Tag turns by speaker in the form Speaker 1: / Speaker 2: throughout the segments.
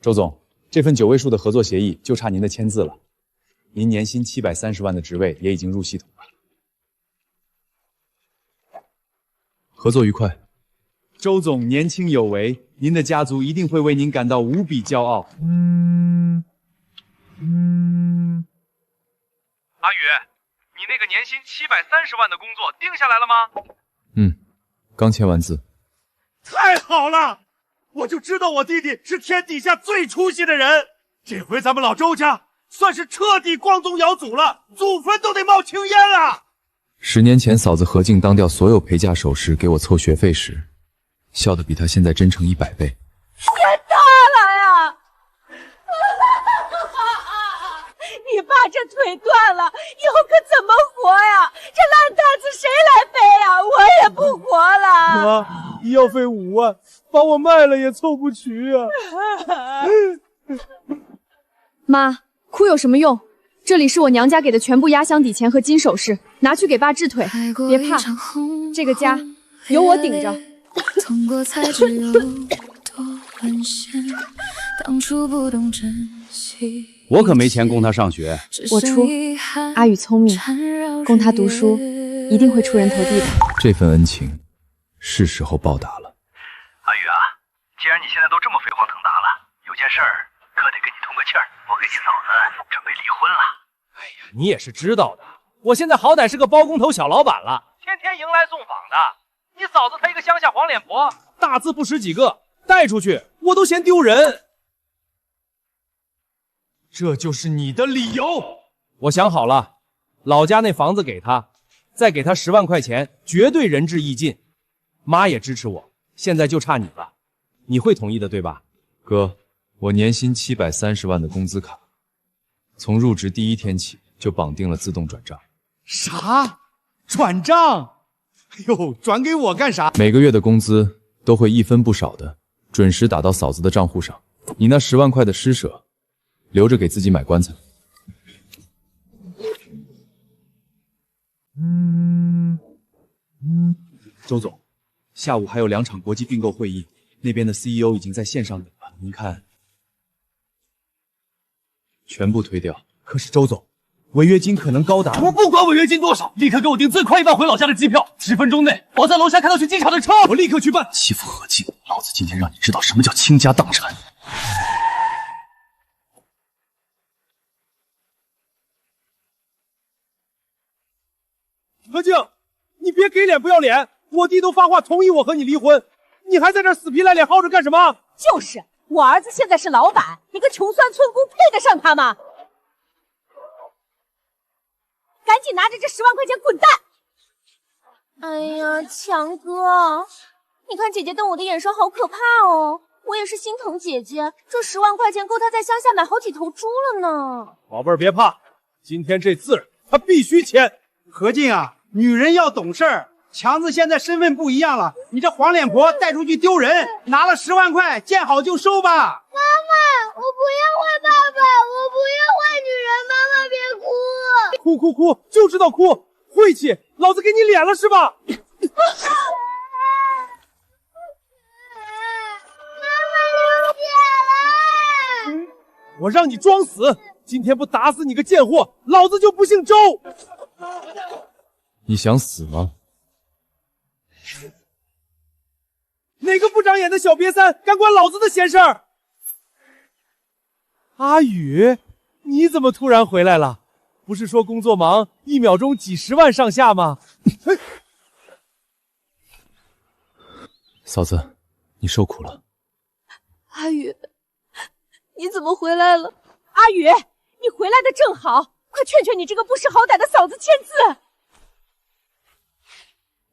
Speaker 1: 周总，这份9位数的合作协议就差您的签字了。您年薪730万的职位也已经入系统了。合作愉快。周总年轻有为，您的家族一定会为您感到无比骄傲。
Speaker 2: 阿宇，你那个年薪730万的工作定下来了吗？
Speaker 1: 刚签完字。
Speaker 3: 太好了！我就知道我弟弟是天底下最出息的人。这回咱们老周家算是彻底光宗耀祖了，祖坟都得冒青烟了。
Speaker 1: 10年前，嫂子何静当掉所有陪嫁首饰给我凑学费时，笑得比她现在真诚100倍。
Speaker 4: 天塌了呀！你爸这腿断了，以后可怎么活呀？这烂摊子谁来背呀？我也不活了。
Speaker 3: 妈，医药费5万，把我卖了也凑不齐啊。
Speaker 5: 妈，哭有什么用？这里是我娘家给的全部压箱底钱和金首饰，拿去给爸治腿。别怕，这个家有我顶着。痛过才知有多
Speaker 6: 沦陷，当初不懂珍惜。
Speaker 7: 我可没钱供他上学，
Speaker 5: 我出。阿宇聪明，供他读书，一定会出人头地的。
Speaker 1: 这份恩情，是时候报答了。
Speaker 2: 阿宇啊，既然你现在都这么飞黄腾达了，有件事儿可得跟你通个气儿。我给你嫂子准备离婚了。
Speaker 3: 哎呀，你也是知道的，我现在好歹是个包工头小老板了，
Speaker 2: 天天迎来送访的。你嫂子她一个乡下黄脸婆，
Speaker 3: 大字不识几个，带出去我都嫌丢人。这就是你的理由？我想好了，老家那房子给他，再给他10万块钱，绝对仁至义尽。妈也支持我，现在就差你了，你会同意的对吧？
Speaker 1: 哥，我年薪730万的工资卡，从入职第1天起就绑定了自动转账。
Speaker 3: 啥？转账？哎呦，转给我干啥？
Speaker 1: 每个月的工资都会一分不少的准时打到嫂子的账户上。你那10万块的施舍，留着给自己买棺材。
Speaker 3: 周总，下午还有2场国际并购会议，那边的 CEO 已经在线上等了，您看？
Speaker 1: 全部推掉。
Speaker 3: 可是周总，违约金可能高达……
Speaker 8: 我不管违约金多少，立刻给我订最快1万回老家的机票，10分钟内我在楼下看到去机场的车，
Speaker 3: 我立刻去办。
Speaker 8: 欺负何静，老子今天让你知道什么叫倾家荡产。
Speaker 3: 何静，你别给脸不要脸！我弟都发话同意我和你离婚，你还在这死皮赖脸耗着干什么？
Speaker 4: 就是，我儿子现在是老板，你个穷酸村姑配得上他吗？赶紧拿着这10万块钱滚蛋！
Speaker 9: 哎呀，强哥，你看姐姐瞪我的眼神好可怕哦，我也是心疼姐姐，这10万块钱够她在乡下买好几头猪了呢。
Speaker 3: 宝贝儿别怕，今天这字他必须签。
Speaker 10: 何静啊，女人要懂事儿。强子现在身份不一样了，你这黄脸婆带出去丢人，拿了10万块，见好就收吧。
Speaker 9: 妈妈，我不要坏爸爸，我不要坏女人，妈妈别哭。
Speaker 3: 哭，就知道哭，晦气，老子给你脸了是吧？
Speaker 9: 妈妈流血了！
Speaker 3: 我让你装死，今天不打死你个贱货，老子就不姓周。
Speaker 1: 你想死吗？
Speaker 3: 哪个不长眼的小瘪三敢管老子的闲事儿？阿宇，你怎么突然回来了？不是说工作忙，1秒钟几10万上下吗？
Speaker 1: 嫂子，你受苦了。
Speaker 5: 阿宇，你怎么回来了？
Speaker 4: 阿宇，你回来的正好，快劝劝你这个不识好歹的嫂子签字。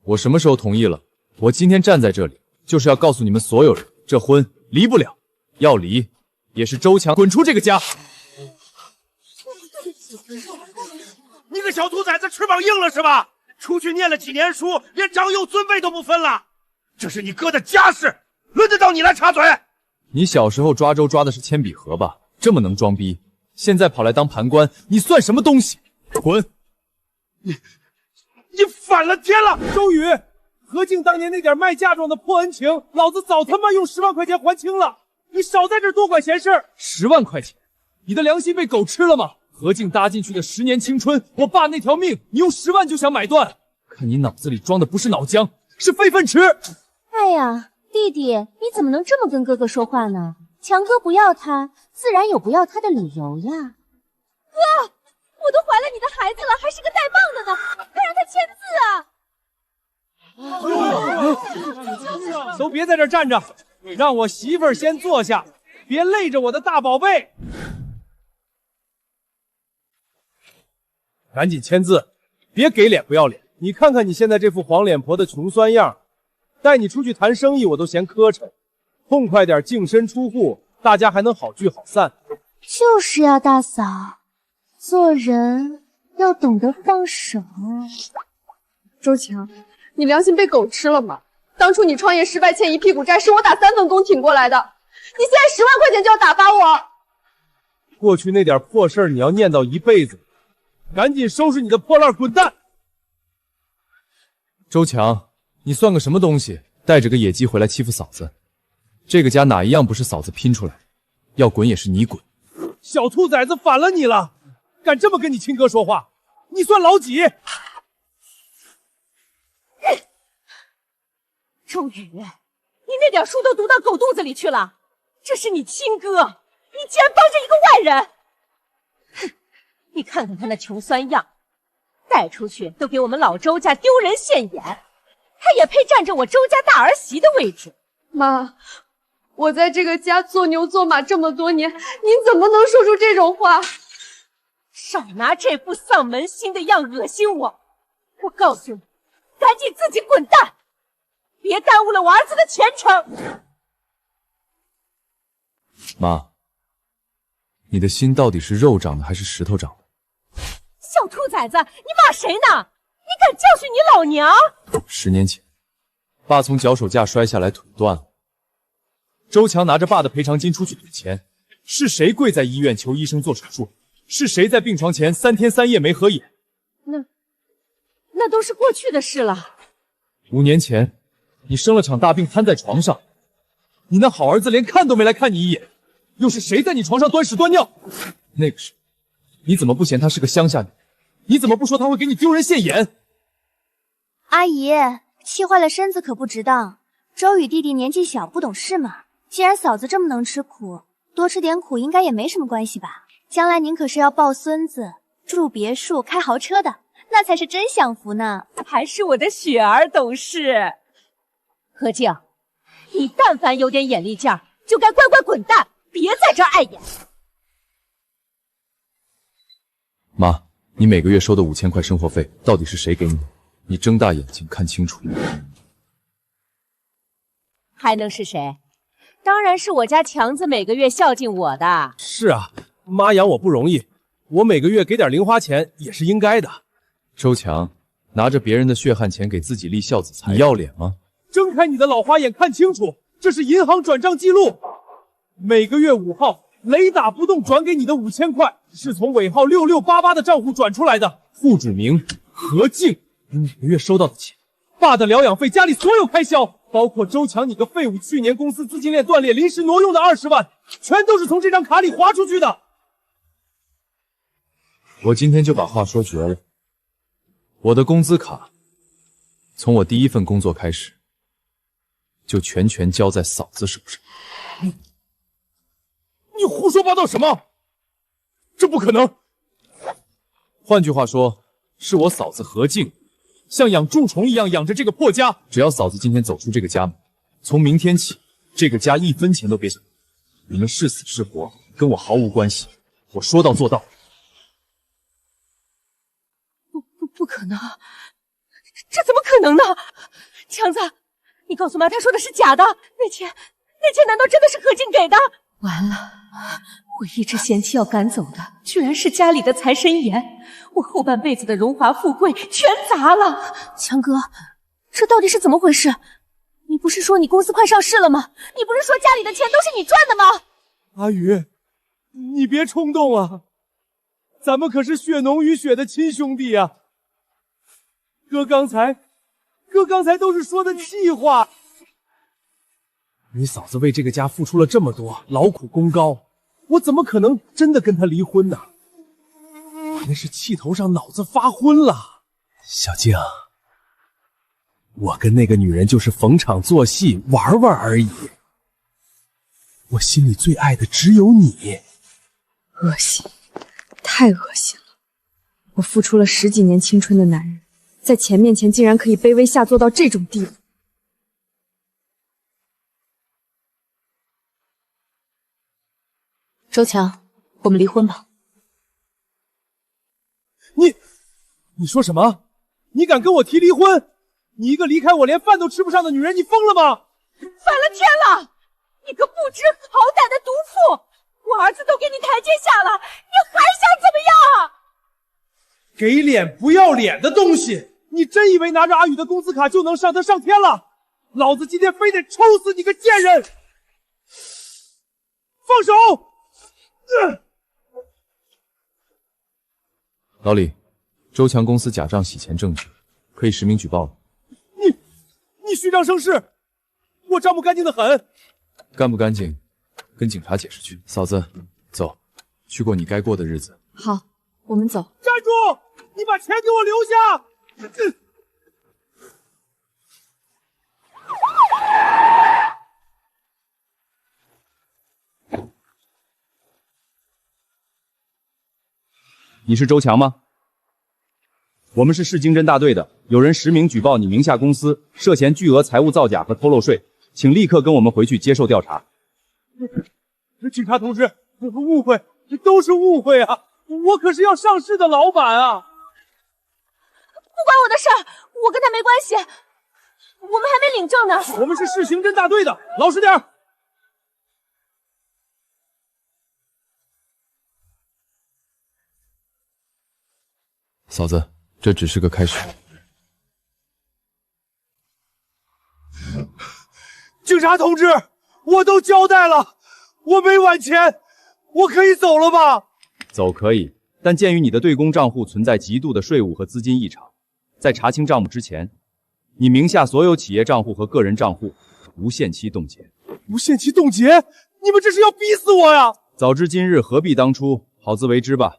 Speaker 1: 我什么时候同意了？我今天站在这里，就是要告诉你们所有人，这婚离不了，要离也是周强滚出这个家。
Speaker 10: 你个小兔崽子，翅膀硬了是吧？出去念了几年书，连长幼尊卑都不分了。这是你哥的家事，轮得到你来插嘴？
Speaker 1: 你小时候抓周抓的是铅笔盒吧？这么能装逼，现在跑来当盘官，你算什么东西？滚！
Speaker 10: 你反了天了！
Speaker 3: 周宇，何静当年那点卖嫁妆的破恩情，老子早他妈用10万块钱还清了。你少在这多管闲事！10万块钱，你的良心被狗吃了吗？何静搭进去的10年青春，我爸那条命，你用10万就想买断？看你脑子里装的不是脑浆，是非分池！
Speaker 9: 哎呀，弟弟，你怎么能这么跟哥哥说话呢？强哥不要他，自然有不要他的理由呀。
Speaker 4: 哥，我都怀了你的孩子了，还是个带棒的呢，快让他签
Speaker 3: 字啊！都别在这站着，让我媳妇儿先坐下，别累着我的大宝贝。赶紧签字，别给脸不要脸！你看看你现在这副黄脸婆的穷酸样，带你出去谈生意我都嫌磕碜，痛快点净身出户，大家还能好聚好散。
Speaker 9: 就是呀，大嫂，做人要懂得放手。
Speaker 5: 周强，你良心被狗吃了吗？当初你创业失败欠一屁股债，是我打3份工挺过来的，你现在10万块钱就要打发我？
Speaker 3: 过去那点破事儿你要念叨一辈子，赶紧收拾你的破烂滚蛋！
Speaker 1: 周强，你算个什么东西，带着个野鸡回来欺负嫂子？这个家哪一样不是嫂子拼出来的？要滚也是你滚！
Speaker 3: 小兔崽子反了你了，敢这么跟你亲哥说话，你算老几？
Speaker 4: 周宇，你那点书都读到狗肚子里去了，这是你亲哥，你竟然帮着一个外人！哼，你看看他那穷酸样，带出去都给我们老周家丢人现眼，他也配占着我周家大儿媳的位置？
Speaker 5: 妈，我在这个家做牛做马这么多年，您怎么能说出这种话？
Speaker 4: 少拿这副丧门星的样恶心我！我告诉你，赶紧自己滚蛋，别耽误了我儿子的前程！
Speaker 1: 妈，你的心到底是肉长的还是石头长的？
Speaker 4: 小兔崽子，你骂谁呢？你敢教训你老娘
Speaker 1: ？10年前，爸从脚手架摔下来，腿断了。周强拿着爸的赔偿金出去赌钱，是谁跪在医院求医生做手术？是谁在病床前3天3夜没合眼？
Speaker 4: 那都是过去的事了。
Speaker 1: 5年前，你生了场大病，瘫在床上，你那好儿子连看都没来看你一眼。又是谁在你床上端屎端尿？那个时候，你怎么不嫌她是个乡下女人？你怎么不说她会给你丢人现眼？
Speaker 9: 阿姨，气坏了身子可不值当。周宇弟弟年纪小，不懂事嘛。既然嫂子这么能吃苦，多吃点苦应该也没什么关系吧？将来您可是要抱孙子、住别墅、开豪车的，那才是真享福呢。
Speaker 4: 还是我的雪儿懂事。何静，你但凡有点眼力劲儿，就该乖乖滚蛋，别在这儿碍眼。
Speaker 1: 妈，你每个月收的5000块生活费，到底是谁给你的？你睁大眼睛看清楚。
Speaker 4: 还能是谁？当然是我家强子每个月孝敬我的。
Speaker 3: 是啊，妈养我不容易，我每个月给点零花钱也是应该的。
Speaker 1: 周强，拿着别人的血汗钱给自己立孝子财，你要脸吗？
Speaker 3: 睁开你的老花眼看清楚，这是银行转账记录，每个月5号雷打不动转给你的5000块，是从尾号6688的账户转出来的，户主名何静。你每个月收到的钱，爸的疗养费，家里所有开销，包括周强你个废物去年公司资金链断裂临时挪用的20万，全都是从这张卡里划出去的。
Speaker 1: 我今天就把话说绝了，我的工资卡从我第1份工作开始就全交在嫂子手上。
Speaker 3: 你胡说八道什么？这不可能。
Speaker 1: 换句话说，是我嫂子何静像养蛀虫一样养着这个破家。只要嫂子今天走出这个家门，从明天起，这个家1分钱都别想。你们是死是活跟我毫无关系，我说到做到。
Speaker 4: 不可能，这怎么可能呢？强子，你告诉妈，他说的是假的。那钱难道真的是何静给的？完了，我一直嫌弃要赶走的，居然是家里的财神爷，我后半辈子的荣华富贵全砸了。强哥，这到底是怎么回事？你不是说你公司快上市了吗？你不是说家里的钱都是你赚的吗？
Speaker 3: 阿宇，你别冲动啊，咱们可是血浓于血的亲兄弟啊。哥刚才都是说的气话。你嫂子为这个家付出了这么多，劳苦功高，我怎么可能真的跟她离婚呢？我那是气头上脑子发昏了。小静，我跟那个女人就是逢场作戏玩玩而已，我心里最爱的只有你。
Speaker 5: 恶心，太恶心了！我付出了10几年青春的男人，在钱面前竟然可以卑微下作到这种地步。
Speaker 4: 周强，我们离婚吧。
Speaker 3: 你说什么？你敢跟我提离婚？你一个离开我连饭都吃不上的女人，你疯了吗？
Speaker 4: 反了天了！你个不知好歹的毒妇！我儿子都给你台阶下了，你还想怎么样？
Speaker 3: 给脸不要脸的东西！你真以为拿着阿宇的工资卡就能上得上天了？老子今天非得抽死你个贱人！放手！
Speaker 1: 老李，周强公司假账洗钱证据，可以实名举报了。
Speaker 3: 你虚张声势，我账目干净的很。
Speaker 1: 干不干净，跟警察解释去。嫂子，走，去过你该过的日子。
Speaker 5: 好，我们走。
Speaker 3: 站住！你把钱给我留下！
Speaker 7: 你是周强吗？我们是市经侦大队的，有人实名举报你名下公司涉嫌巨额财务造假和偷漏税，请立刻跟我们回去接受调查。
Speaker 3: 警察同志，误会，都是误会啊！我可是要上市的老板啊！
Speaker 4: 不关我的事儿，我跟他没关系。我们还没领证呢。
Speaker 3: 我们是市刑侦大队的，老实点儿。
Speaker 1: 嫂子，这只是个开始。
Speaker 3: 警察同志，我都交代了，我没晚钱，我可以走了吧？
Speaker 7: 走可以，但鉴于你的对公账户存在极度的税务和资金异常，在查清账目之前，你名下所有企业账户和个人账户无限期冻结。
Speaker 3: 无限期冻结？你们这是要逼死我呀！
Speaker 7: 早知今日，何必当初？好自为之吧。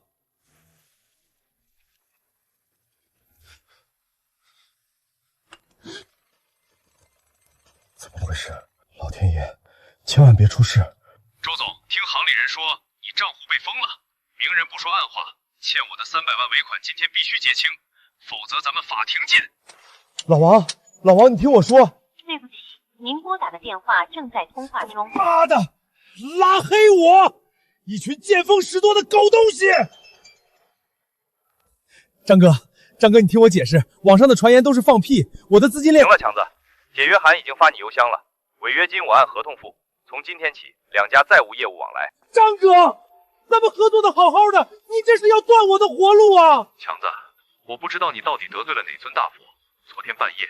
Speaker 11: 怎么回事？老天爷，千万别出事！
Speaker 2: 周总，听行里人说你账户被封了，明人不说暗话，欠我的300万尾款今天必须结清，否则咱们法庭见。
Speaker 11: 老王，你听我说。
Speaker 12: 对不起，您拨打的电话正在通话中。
Speaker 3: 妈的，拉黑我！一群见风使舵的狗东西！张哥，你听我解释，网上的传言都是放屁，我的资金链……
Speaker 2: 行了，强子，解约函已经发你邮箱了，违约金我按合同付。从今天起，两家再无业务往来。
Speaker 3: 张哥，咱们合作的好好的，你这是要断我的活路啊！
Speaker 2: 强子，我不知道你到底得罪了哪尊大佛。昨天半夜，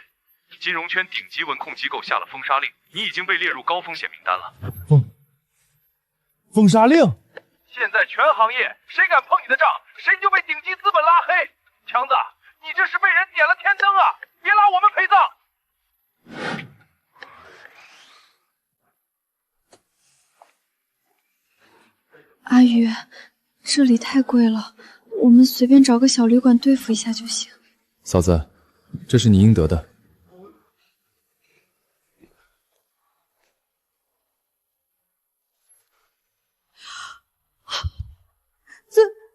Speaker 2: 金融圈顶级文控机构下了封杀令，你已经被列入高风险名单了。
Speaker 3: 封杀令？
Speaker 2: 现在全行业谁敢碰你的账，谁就被顶级资本拉黑。强子，你这是被人点了天灯啊！别拉我们陪葬。
Speaker 5: 阿宇，这里太贵了，我们随便找个小旅馆对付一下就行。
Speaker 1: 嫂子，这是你应得的。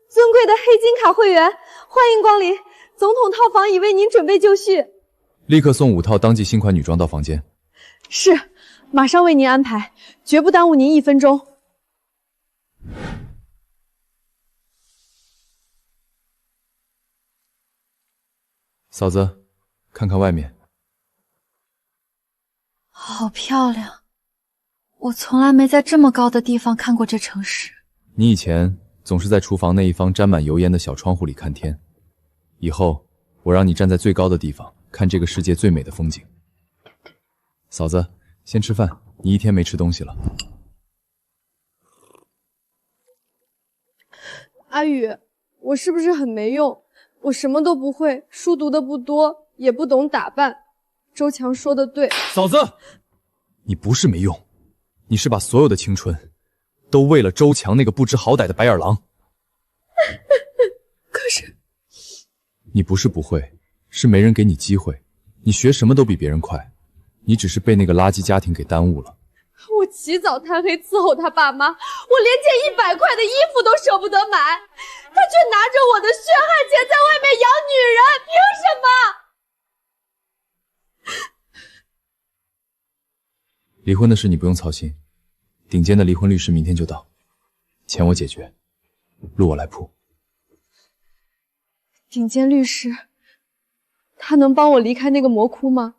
Speaker 5: 尊贵的黑金卡会员，欢迎光临，总统套房已为您准备就绪。
Speaker 1: 立刻送5套当季新款女装到房间。
Speaker 5: 是，马上为您安排，绝不耽误您1分钟。
Speaker 1: 嫂子，看看外面。
Speaker 5: 好漂亮，我从来没在这么高的地方看过这城市。
Speaker 1: 你以前总是在厨房那一方沾满油烟的小窗户里看天，以后我让你站在最高的地方，看这个世界最美的风景。嫂子，先吃饭，你一天没吃东西了。
Speaker 5: 阿宇，我是不是很没用？我什么都不会，书读的不多，也不懂打扮。周强说的对，
Speaker 1: 嫂子，你不是没用，你是把所有的青春都为了周强那个不知好歹的白眼狼。
Speaker 5: 可是
Speaker 1: 你不是不会，是没人给你机会。你学什么都比别人快，你只是被那个垃圾家庭给耽误了。
Speaker 5: 我起早贪黑伺候他爸妈，我连件100块的衣服都舍不得买，他却拿着我的血汗钱在外面养女人，凭什么？
Speaker 1: 离婚的事你不用操心，顶尖的离婚律师明天就到，钱我解决，路我来铺。
Speaker 5: 顶尖律师，他能帮我离开那个魔窟吗？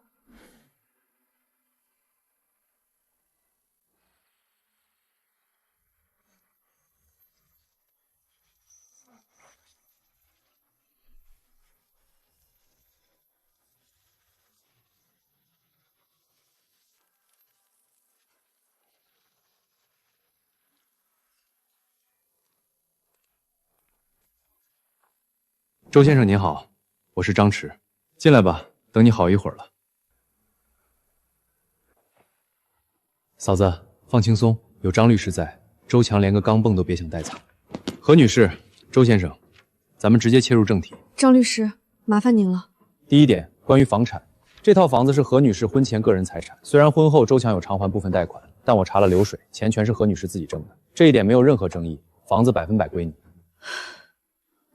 Speaker 1: 周先生您好，我是张弛，进来吧，等你好一会儿了。嫂子，放轻松，有张律师在，周强连个钢镚都别想带走。何女士，周先生，咱们直接切入正题。
Speaker 5: 张律师，麻烦您了。
Speaker 1: 第一点，关于房产，这套房子是何女士婚前个人财产，虽然婚后周强有偿还部分贷款，但我查了流水，钱全是何女士自己挣的，这一点没有任何争议，房子100%归你。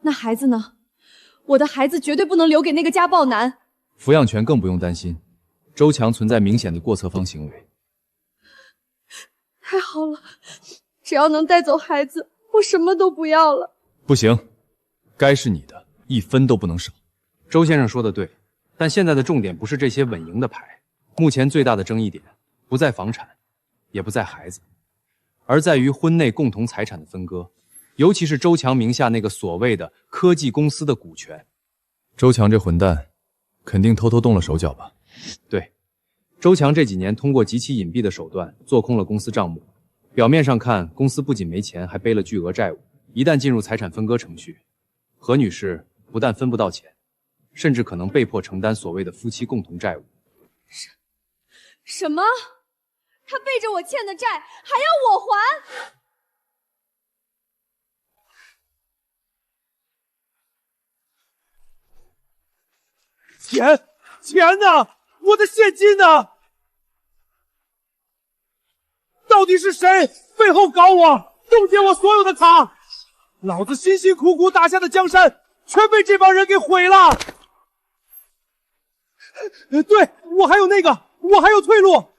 Speaker 5: 那孩子呢？我的孩子绝对不能留给那个家暴男。
Speaker 1: 抚养权更不用担心，周强存在明显的过错方行为。
Speaker 5: 太好了，只要能带走孩子，我什么都不要了。
Speaker 1: 不行，该是你的，1分都不能少。周先生说的对，但现在的重点不是这些稳赢的牌，目前最大的争议点不在房产，也不在孩子，而在于婚内共同财产的分割。尤其是周强名下那个所谓的科技公司的股权，周强这混蛋肯定偷偷动了手脚吧？对，周强这几年通过极其隐蔽的手段做空了公司账目，表面上看公司不仅没钱，还背了巨额债务。一旦进入财产分割程序，何女士不但分不到钱，甚至可能被迫承担所谓的夫妻共同债务。
Speaker 5: 什么？他背着我欠的债还要我还？
Speaker 10: 钱呢？我的现金呢？到底是谁背后搞我，冻结我所有的卡？老子辛辛苦苦打下的江山，全被这帮人给毁了。对，我还有那个，我还有退路。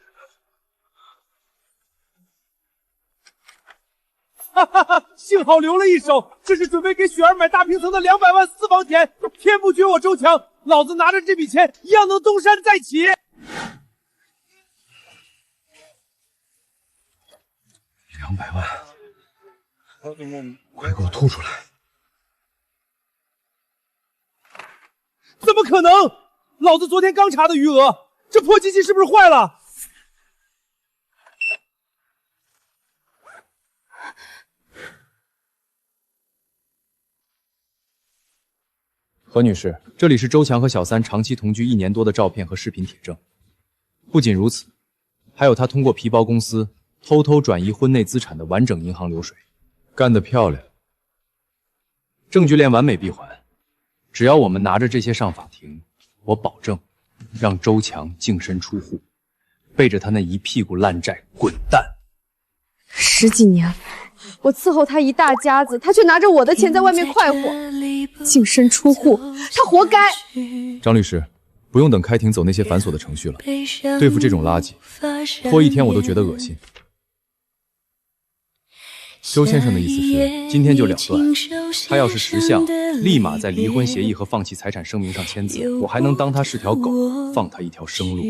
Speaker 10: 哈哈哈！幸好留了一手，这是准备给雪儿买大平层的200万私房钱。天不绝我周强，老子拿着这笔钱一样能东山再起。
Speaker 11: 200万，快给我吐出来！
Speaker 10: 怎么可能？老子昨天刚查的余额，这破机器是不是坏了？
Speaker 1: 何女士，这里是周强和小三长期同居1年多的照片和视频铁证。不仅如此，还有他通过皮包公司偷偷转移婚内资产的完整银行流水。干得漂亮！证据链完美闭环，只要我们拿着这些上法庭，我保证让周强净身出户，背着他那一屁股烂债滚蛋。
Speaker 5: 10几年，我伺候他一大家子，他却拿着我的钱在外面快活，净身出户，他活该。
Speaker 1: 张律师，不用等开庭走那些繁琐的程序了，对付这种垃圾，拖1天我都觉得恶心。周先生的意思是今天就了断，他要是识相，立马在离婚协议和放弃财产声明上签字，我还能当他是条狗，放他一条生路。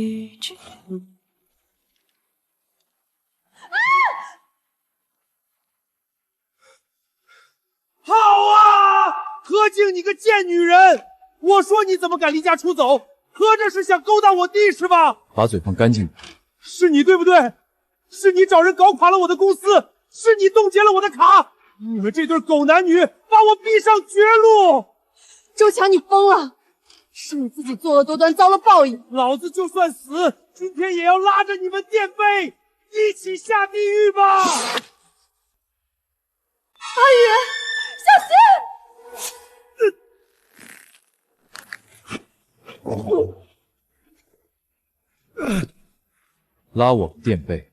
Speaker 10: 好啊，何静，你个贱女人！我说你怎么敢离家出走？合着是想勾搭我弟是吧？
Speaker 1: 把嘴放干净点。
Speaker 10: 是你对不对？是你找人搞垮了我的公司，是你冻结了我的卡，你们这对狗男女把我逼上绝路！
Speaker 5: 周强，你疯了！是你自己作恶多端，遭了报应。
Speaker 10: 老子就算死，今天也要拉着你们垫背！一起下地狱吧！
Speaker 4: 阿宇，小
Speaker 1: 心！拉我垫背，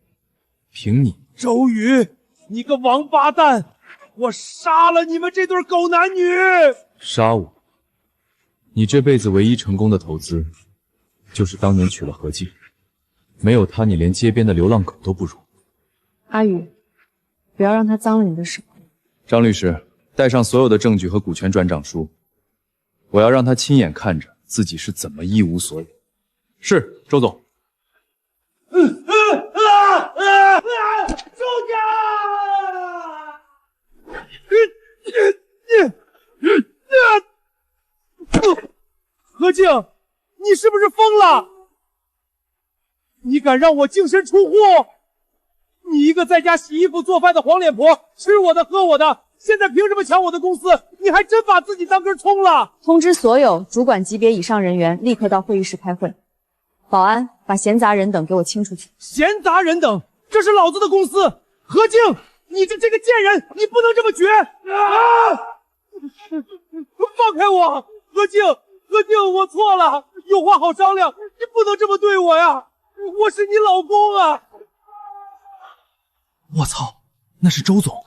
Speaker 1: 凭你！
Speaker 10: 周宇，你个王八蛋！我杀了你们这对狗男女！
Speaker 1: 杀我？你这辈子唯一成功的投资，就是当年娶了何静。没有她，你连街边的流浪狗都不如。
Speaker 5: 阿宇，不要让他脏了你的手。
Speaker 1: 张律师，带上所有的证据和股权转账书，我要让他亲眼看着自己是怎么一无所有。是，周总。
Speaker 10: 周家！何静，你是不是疯了？你敢让我净身出户？你一个在家洗衣服做饭的黄脸婆，吃我的喝我的，现在凭什么抢我的公司？你还真把自己当根葱了！
Speaker 5: 通知所有主管级别以上人员立刻到会议室开会。保安，把闲杂人等给我清出去。
Speaker 10: 闲杂人等，这是老子的公司。何静，你这个贱人，你不能这么绝！放开我，何静，何静，我错了，有话好商量，你不能这么对我呀！我是你老公啊！
Speaker 3: 我操，那是周总。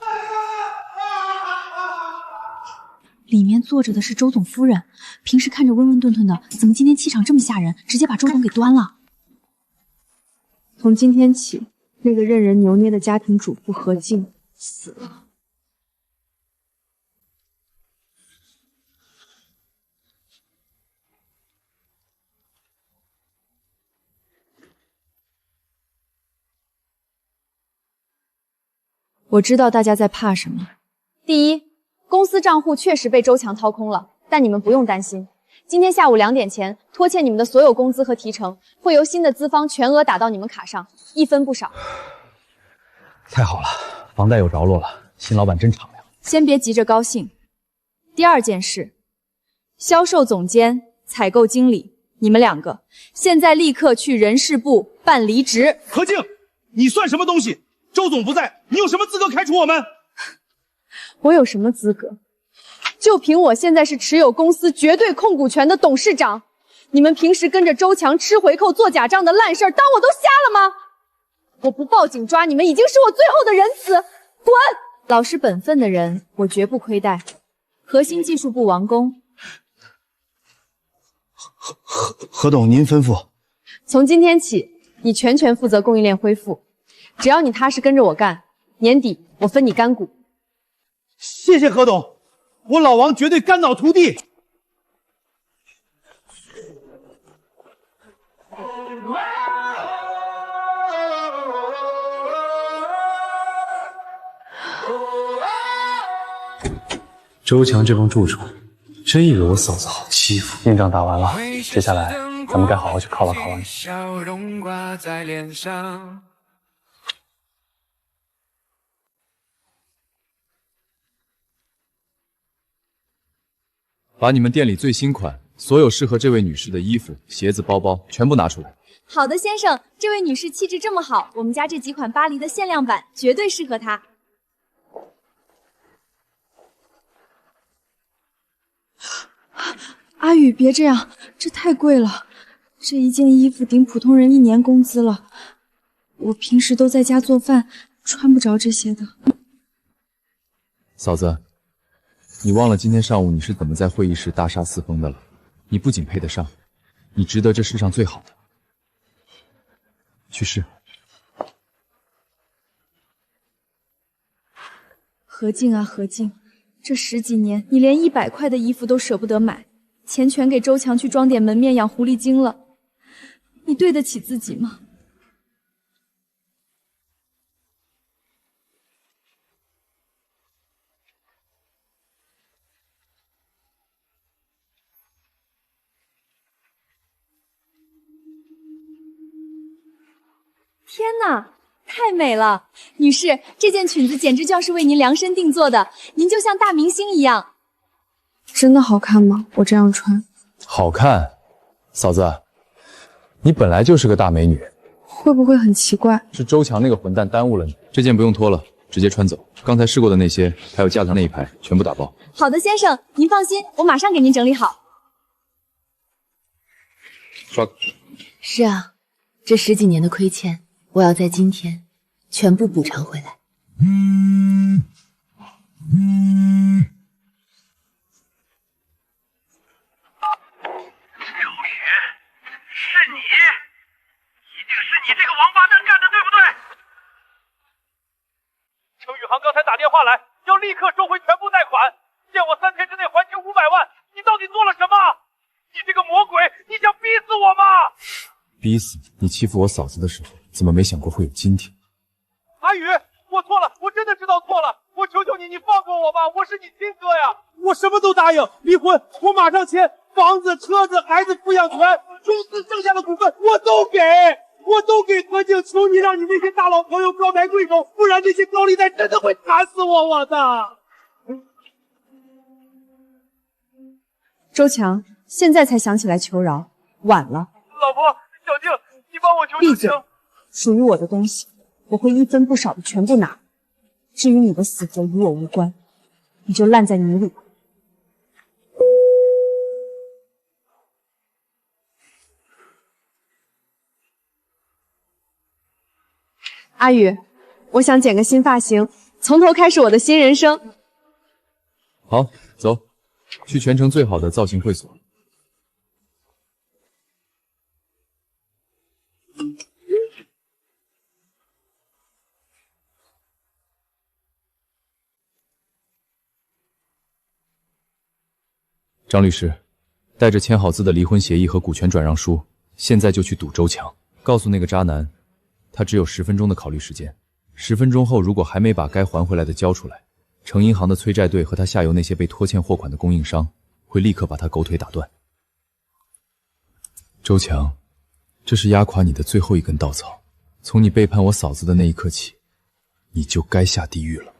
Speaker 4: 里面坐着的是周总夫人，平时看着温温顿顿的，怎么今天气场这么吓人，直接把周总给端了？
Speaker 5: 从今天起，那个任人牛捏的家庭主妇何静死了。我知道大家在怕什么。第一，公司账户确实被周强掏空了，但你们不用担心。今天下午2点前，拖欠你们的所有工资和提成会由新的资方全额打到你们卡上，1分不少。
Speaker 7: 太好了，房贷有着落了，新老板真敞亮。
Speaker 5: 先别急着高兴。第二件事，销售总监、采购经理，你们2个现在立刻去人事部办离职。
Speaker 10: 何静，你算什么东西？周总不在，你有什么资格开除我们？
Speaker 5: 我有什么资格？就凭我现在是持有公司绝对控股权的董事长，你们平时跟着周强吃回扣、做假账的烂事儿，当我都瞎了吗？我不报警抓你们，已经是我最后的仁慈。滚！老实本分的人，我绝不亏待。核心技术部王工，
Speaker 11: 何董，您吩咐。
Speaker 5: 从今天起，你全权负责供应链恢复。只要你踏实跟着我干，年底我分你干股。
Speaker 10: 谢谢何董，我老王绝对肝脑涂地。
Speaker 11: 周强这帮蛀虫，真以为我嫂子好欺负。硬仗打完了，接下来咱们该好好去犒劳犒劳你。
Speaker 6: 笑容挂在脸上。
Speaker 1: 把你们店里最新款、所有适合这位女士的衣服、鞋子、包包全部拿出来。
Speaker 5: 好的，先生，这位女士气质这么好，我们家这几款巴黎的限量版绝对适合她。阿宇，别这样，这太贵了，这一件衣服顶普通人1年工资了。我平时都在家做饭，穿不着这些的。
Speaker 1: 嫂子，你忘了今天上午你是怎么在会议室大杀四方的了？你不仅配得上，你值得这世上最好的。去试。
Speaker 5: 何静啊何静，这10几年你连100块的衣服都舍不得买，钱全给周强去装点门面养狐狸精了，你对得起自己吗？天哪，太美了！女士，这件裙子简直就像是为您量身定做的，您就像大明星一样。真的好看吗？我这样穿。
Speaker 1: 好看，嫂子，你本来就是个大美女，
Speaker 5: 会不会很奇怪？
Speaker 1: 是周强那个混蛋耽误了你。这件不用脱了，直接穿走。刚才试过的那些，还有架子上那一排，全部打包。
Speaker 5: 好的，先生，您放心，我马上给您整理好。
Speaker 1: 刷。
Speaker 4: 是啊，这10几年的亏欠，我要在今天全部补偿回来。
Speaker 10: 程宇航刚才打电话来，要立刻收回全部贷款，限我3天之内还清500万。你到底做了什么？你这个魔鬼，你想逼死我吗？
Speaker 1: 逼死你！你欺负我嫂子的时候，怎么没想过会有今天？
Speaker 10: 阿宇，我错了，我真的知道错了，我求求你，你放过我吧，我是你亲哥呀！我什么都答应，离婚我马上签，房子、车子、孩子抚养权，公司剩下的股份我都给。我都给何静，求你让你那些大佬朋友高抬贵手，不然那些高利贷真的会砍死我的。
Speaker 5: 周强，现在才想起来求饶，晚了。
Speaker 10: 老婆，小静，你帮我求求情。
Speaker 5: 属于我的东西，我会1分不少的全部拿。至于你的死活与我无关，你就烂在泥里吧。阿宇，我想剪个新发型，从头开始我的新人生。
Speaker 1: 好，走，去全城最好的造型会所。张律师，带着签好字的离婚协议和股权转让书，现在就去堵周强，告诉那个渣男。他只有10分钟的考虑时间，10分钟后如果还没把该还回来的交出来，城银行的催债队和他下游那些被拖欠货款的供应商会立刻把他狗腿打断。周强，这是压垮你的最后一根稻草，从你背叛我嫂子的那一刻起，你就该下地狱了。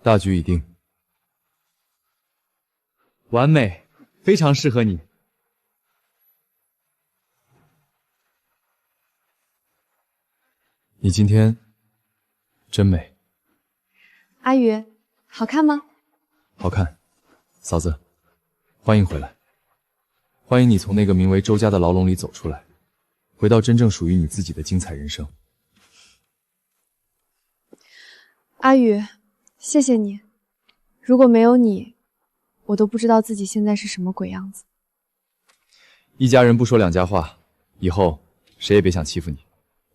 Speaker 1: 大局已定。
Speaker 3: 完美，非常适合你。
Speaker 1: 你今天真美。
Speaker 5: 阿宇，好看吗？
Speaker 1: 好看。嫂子，欢迎回来。欢迎你从那个名为周家的牢笼里走出来，回到真正属于你自己的精彩人生。
Speaker 5: 阿宇，谢谢你。如果没有你，我都不知道自己现在是什么鬼样子。
Speaker 1: 一家人不说两家话，以后谁也别想欺负你。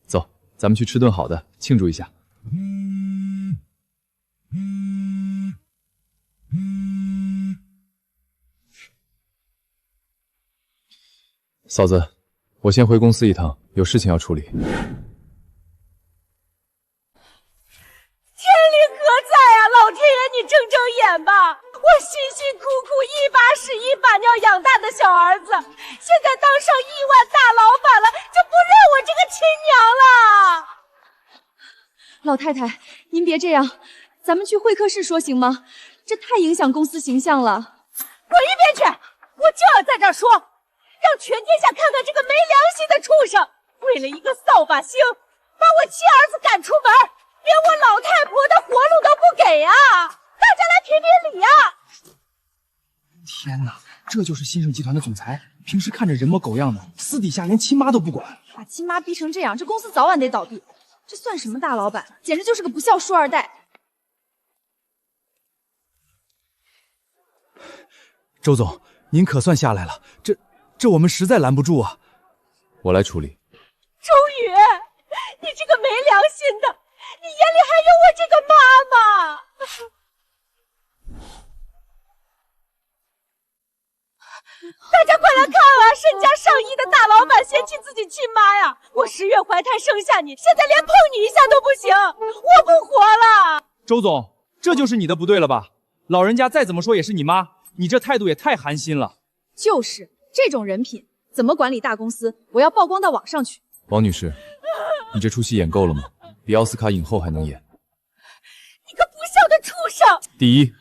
Speaker 1: 走，咱们去吃顿好的，庆祝一下。嫂子，我先回公司一趟，有事情要处理。
Speaker 4: 天理何在啊！老天爷，你睁睁眼吧！我辛辛苦苦一把屎一把尿养大的小儿子，现在当上亿万大老板了，就不认我这个亲娘了。
Speaker 5: 老太太，您别这样，咱们去会客室说行吗？这太影响公司形象了。
Speaker 4: 滚一边去！我就要在这儿说，让全天下看看这个没良心的畜生，为了一个扫把星，把我亲儿子赶出门，连我老太婆的活路都不给啊！大家来评评理啊！
Speaker 10: 天哪，这就是新盛集团的总裁，平时看着人模狗样的，私底下连亲妈都不管。
Speaker 5: 把亲妈逼成这样，这公司早晚得倒闭。这算什么大老板？简直就是个不孝富二代。
Speaker 3: 周总，您可算下来了，这我们实在拦不住啊。
Speaker 1: 我来处理。
Speaker 4: 周宇，你这个没良心的，你眼里还有我这个妈妈！大家快来看啊！身家上亿的大老板嫌弃自己亲妈呀！我10月怀胎生下你，现在连碰你一下都不行，我不活了！
Speaker 3: 周总，这就是你的不对了吧？老人家再怎么说也是你妈，你这态度也太寒心了。
Speaker 5: 就是这种人品，怎么管理大公司？我要曝光到网上去。
Speaker 1: 王女士，你这出戏演够了吗？比奥斯卡影后还能演。
Speaker 4: 你个不孝的畜生！
Speaker 1: 第一，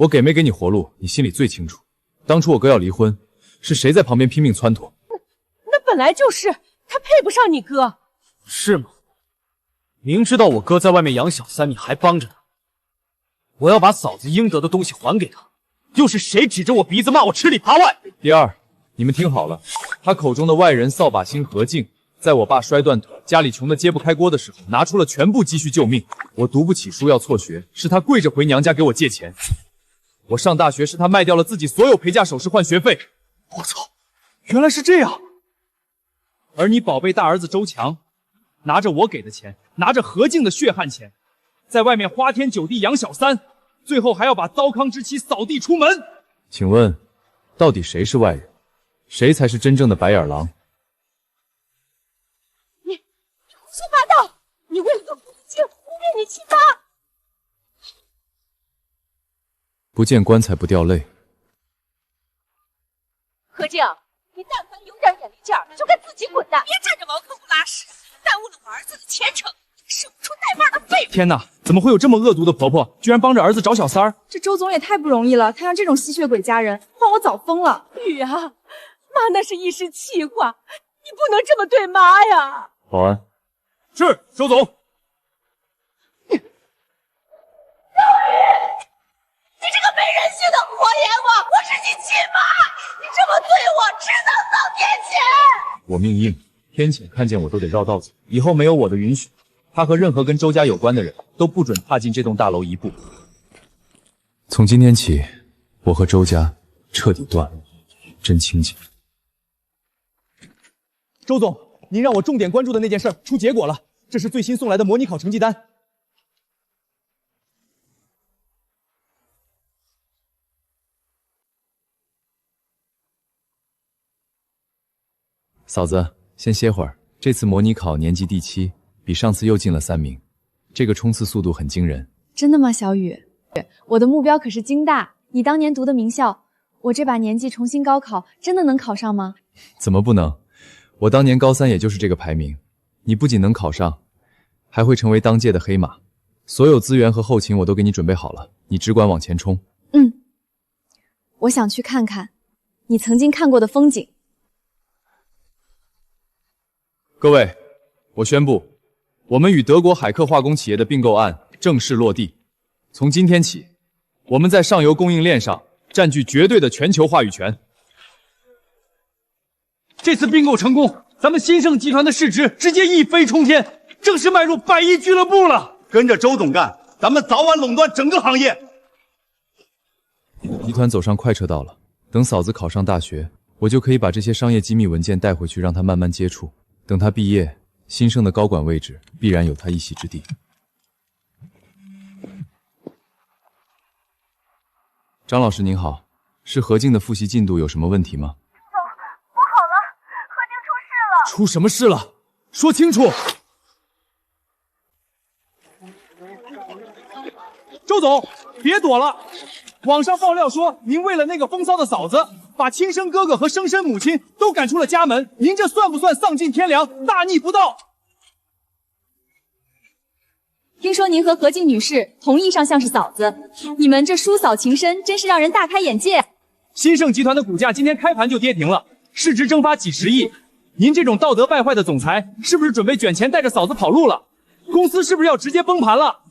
Speaker 1: 我给没给你活路，你心里最清楚。当初我哥要离婚，是谁在旁边拼命撺掇？
Speaker 4: 那本来就是，他配不上你哥。
Speaker 8: 是吗？明知道我哥在外面养小三，你还帮着他。我要把嫂子应得的东西还给他。又是谁指着我鼻子骂我吃里扒外？
Speaker 1: 第二，你们听好了，他口中的外人扫把星何静，在我爸摔断腿、家里穷得揭不开锅的时候，拿出了全部积蓄救命。我读不起书要辍学，是他跪着回娘家给我借钱。我上大学是他卖掉了自己所有陪嫁首饰换学费。
Speaker 8: 我操，原来是这样！
Speaker 3: 而你宝贝大儿子周强，拿着我给的钱，拿着何静的血汗钱，在外面花天酒地养小三，最后还要把糟糠之妻扫地出门。
Speaker 1: 请问，到底谁是外人？谁才是真正的白眼狼？
Speaker 4: 你胡说八道！你为了个胡子精污蔑你亲妈！
Speaker 1: 不见棺材不掉泪。
Speaker 4: 何静，你但凡有点眼力劲儿，就该自己滚蛋，别占着茅坑不拉屎，耽误了我儿子的前程，生不出带把的废物！
Speaker 3: 天哪，怎么会有这么恶毒的婆婆，居然帮着儿子找小三儿？
Speaker 5: 这周总也太不容易了，他让这种吸血鬼家人，换我早疯了。
Speaker 4: 雨啊，妈那是一时气话，你不能这么对妈呀！
Speaker 1: 保安，
Speaker 3: 是周总。
Speaker 4: 你这个没人性的活阎王！我是你亲妈，你这么对我，只能遭天谴！
Speaker 1: 我命硬，天谴看见我都得绕道走。以后没有我的允许，他和任何跟周家有关的人都不准踏进这栋大楼一步。从今天起，我和周家彻底断了，真清静。
Speaker 3: 周总，您让我重点关注的那件事出结果了，这是最新送来的模拟考成绩单。
Speaker 1: 嫂子，先歇会儿。这次模拟考年级第7，比上次又进了3名，这个冲刺速度很惊人。
Speaker 5: 真的吗，小雨？我的目标可是京大，你当年读的名校，我这把年纪重新高考，真的能考上吗？
Speaker 1: 怎么不能？我当年高3也就是这个排名，你不仅能考上，还会成为当届的黑马。所有资源和后勤我都给你准备好了，你只管往前冲。
Speaker 5: 我想去看看你曾经看过的风景。
Speaker 1: 各位，我宣布，我们与德国海克化工企业的并购案正式落地。从今天起，我们在上游供应链上占据绝对的全球话语权。
Speaker 8: 这次并购成功，咱们新盛集团的市值直接一飞冲天，正式迈入100亿俱乐部了。
Speaker 13: 跟着周总干，咱们早晚垄断整个行业。
Speaker 1: 集团走上快车道了，等嫂子考上大学，我就可以把这些商业机密文件带回去，让她慢慢接触。等她毕业，新盛的高管位置必然有她一席之地。张老师您好，是何静的复习进度有什么问题吗？
Speaker 14: 不好了，何静出事了！
Speaker 3: 出什么事了？说清楚！周总，别躲了！网上爆料说，您为了那个风骚的嫂子，把亲生哥哥和生身母亲都赶出了家门，您这算不算丧尽天良、大逆不道？
Speaker 5: 听说您和何静女士同意上像是嫂子，你们这叔嫂情深，真是让人大开眼界。
Speaker 3: 新盛集团的股价今天开盘就跌停了，市值蒸发几十亿。您这种道德败坏的总裁，是不是准备卷钱带着嫂子跑路了？公司是不是要直接崩盘了？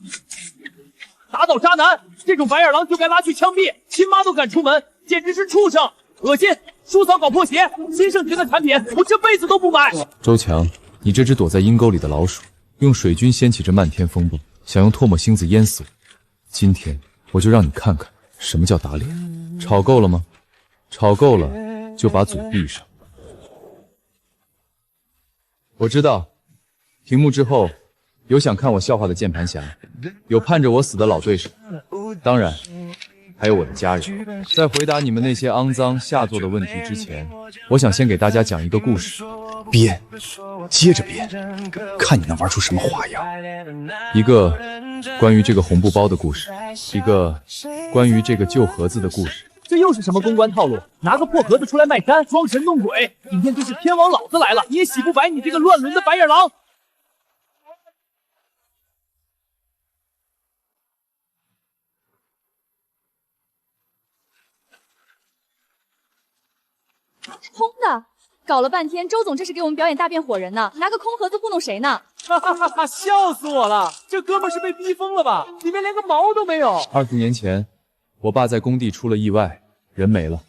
Speaker 3: 打倒渣男，这种白眼狼就该拉去枪毙，亲妈都敢出门，简直是畜生，恶心！叔嫂搞破鞋，新盛群的产品我这辈子都不买。
Speaker 1: 周强，你这只躲在阴沟里的老鼠，用水军掀起这漫天风暴，想用唾沫星子淹死我。今天我就让你看看什么叫打脸。吵够了吗？吵够了就把嘴闭上。我知道，屏幕之后有想看我笑话的键盘侠，有盼着我死的老对手，当然还有我的家人。在回答你们那些肮脏下作的问题之前，我想先给大家讲一个故事。
Speaker 13: 编，接着编，看你能玩出什么花样。
Speaker 1: 一个关于这个红布包的故事，一个关于这个旧盒子的故事。
Speaker 3: 这又是什么公关套路？拿个破盒子出来卖单，装神弄鬼，今天就是天王老子来了，你也洗不白你这个乱伦的白眼狼。
Speaker 5: 空的。搞了半天，周总这是给我们表演大变火人呢，拿个空盒子糊弄谁呢？
Speaker 10: 哈哈哈哈！笑死我了！这哥们是被逼疯了吧？里面连个毛都没有。
Speaker 1: 20年前，我爸在工地出了意外，人没了，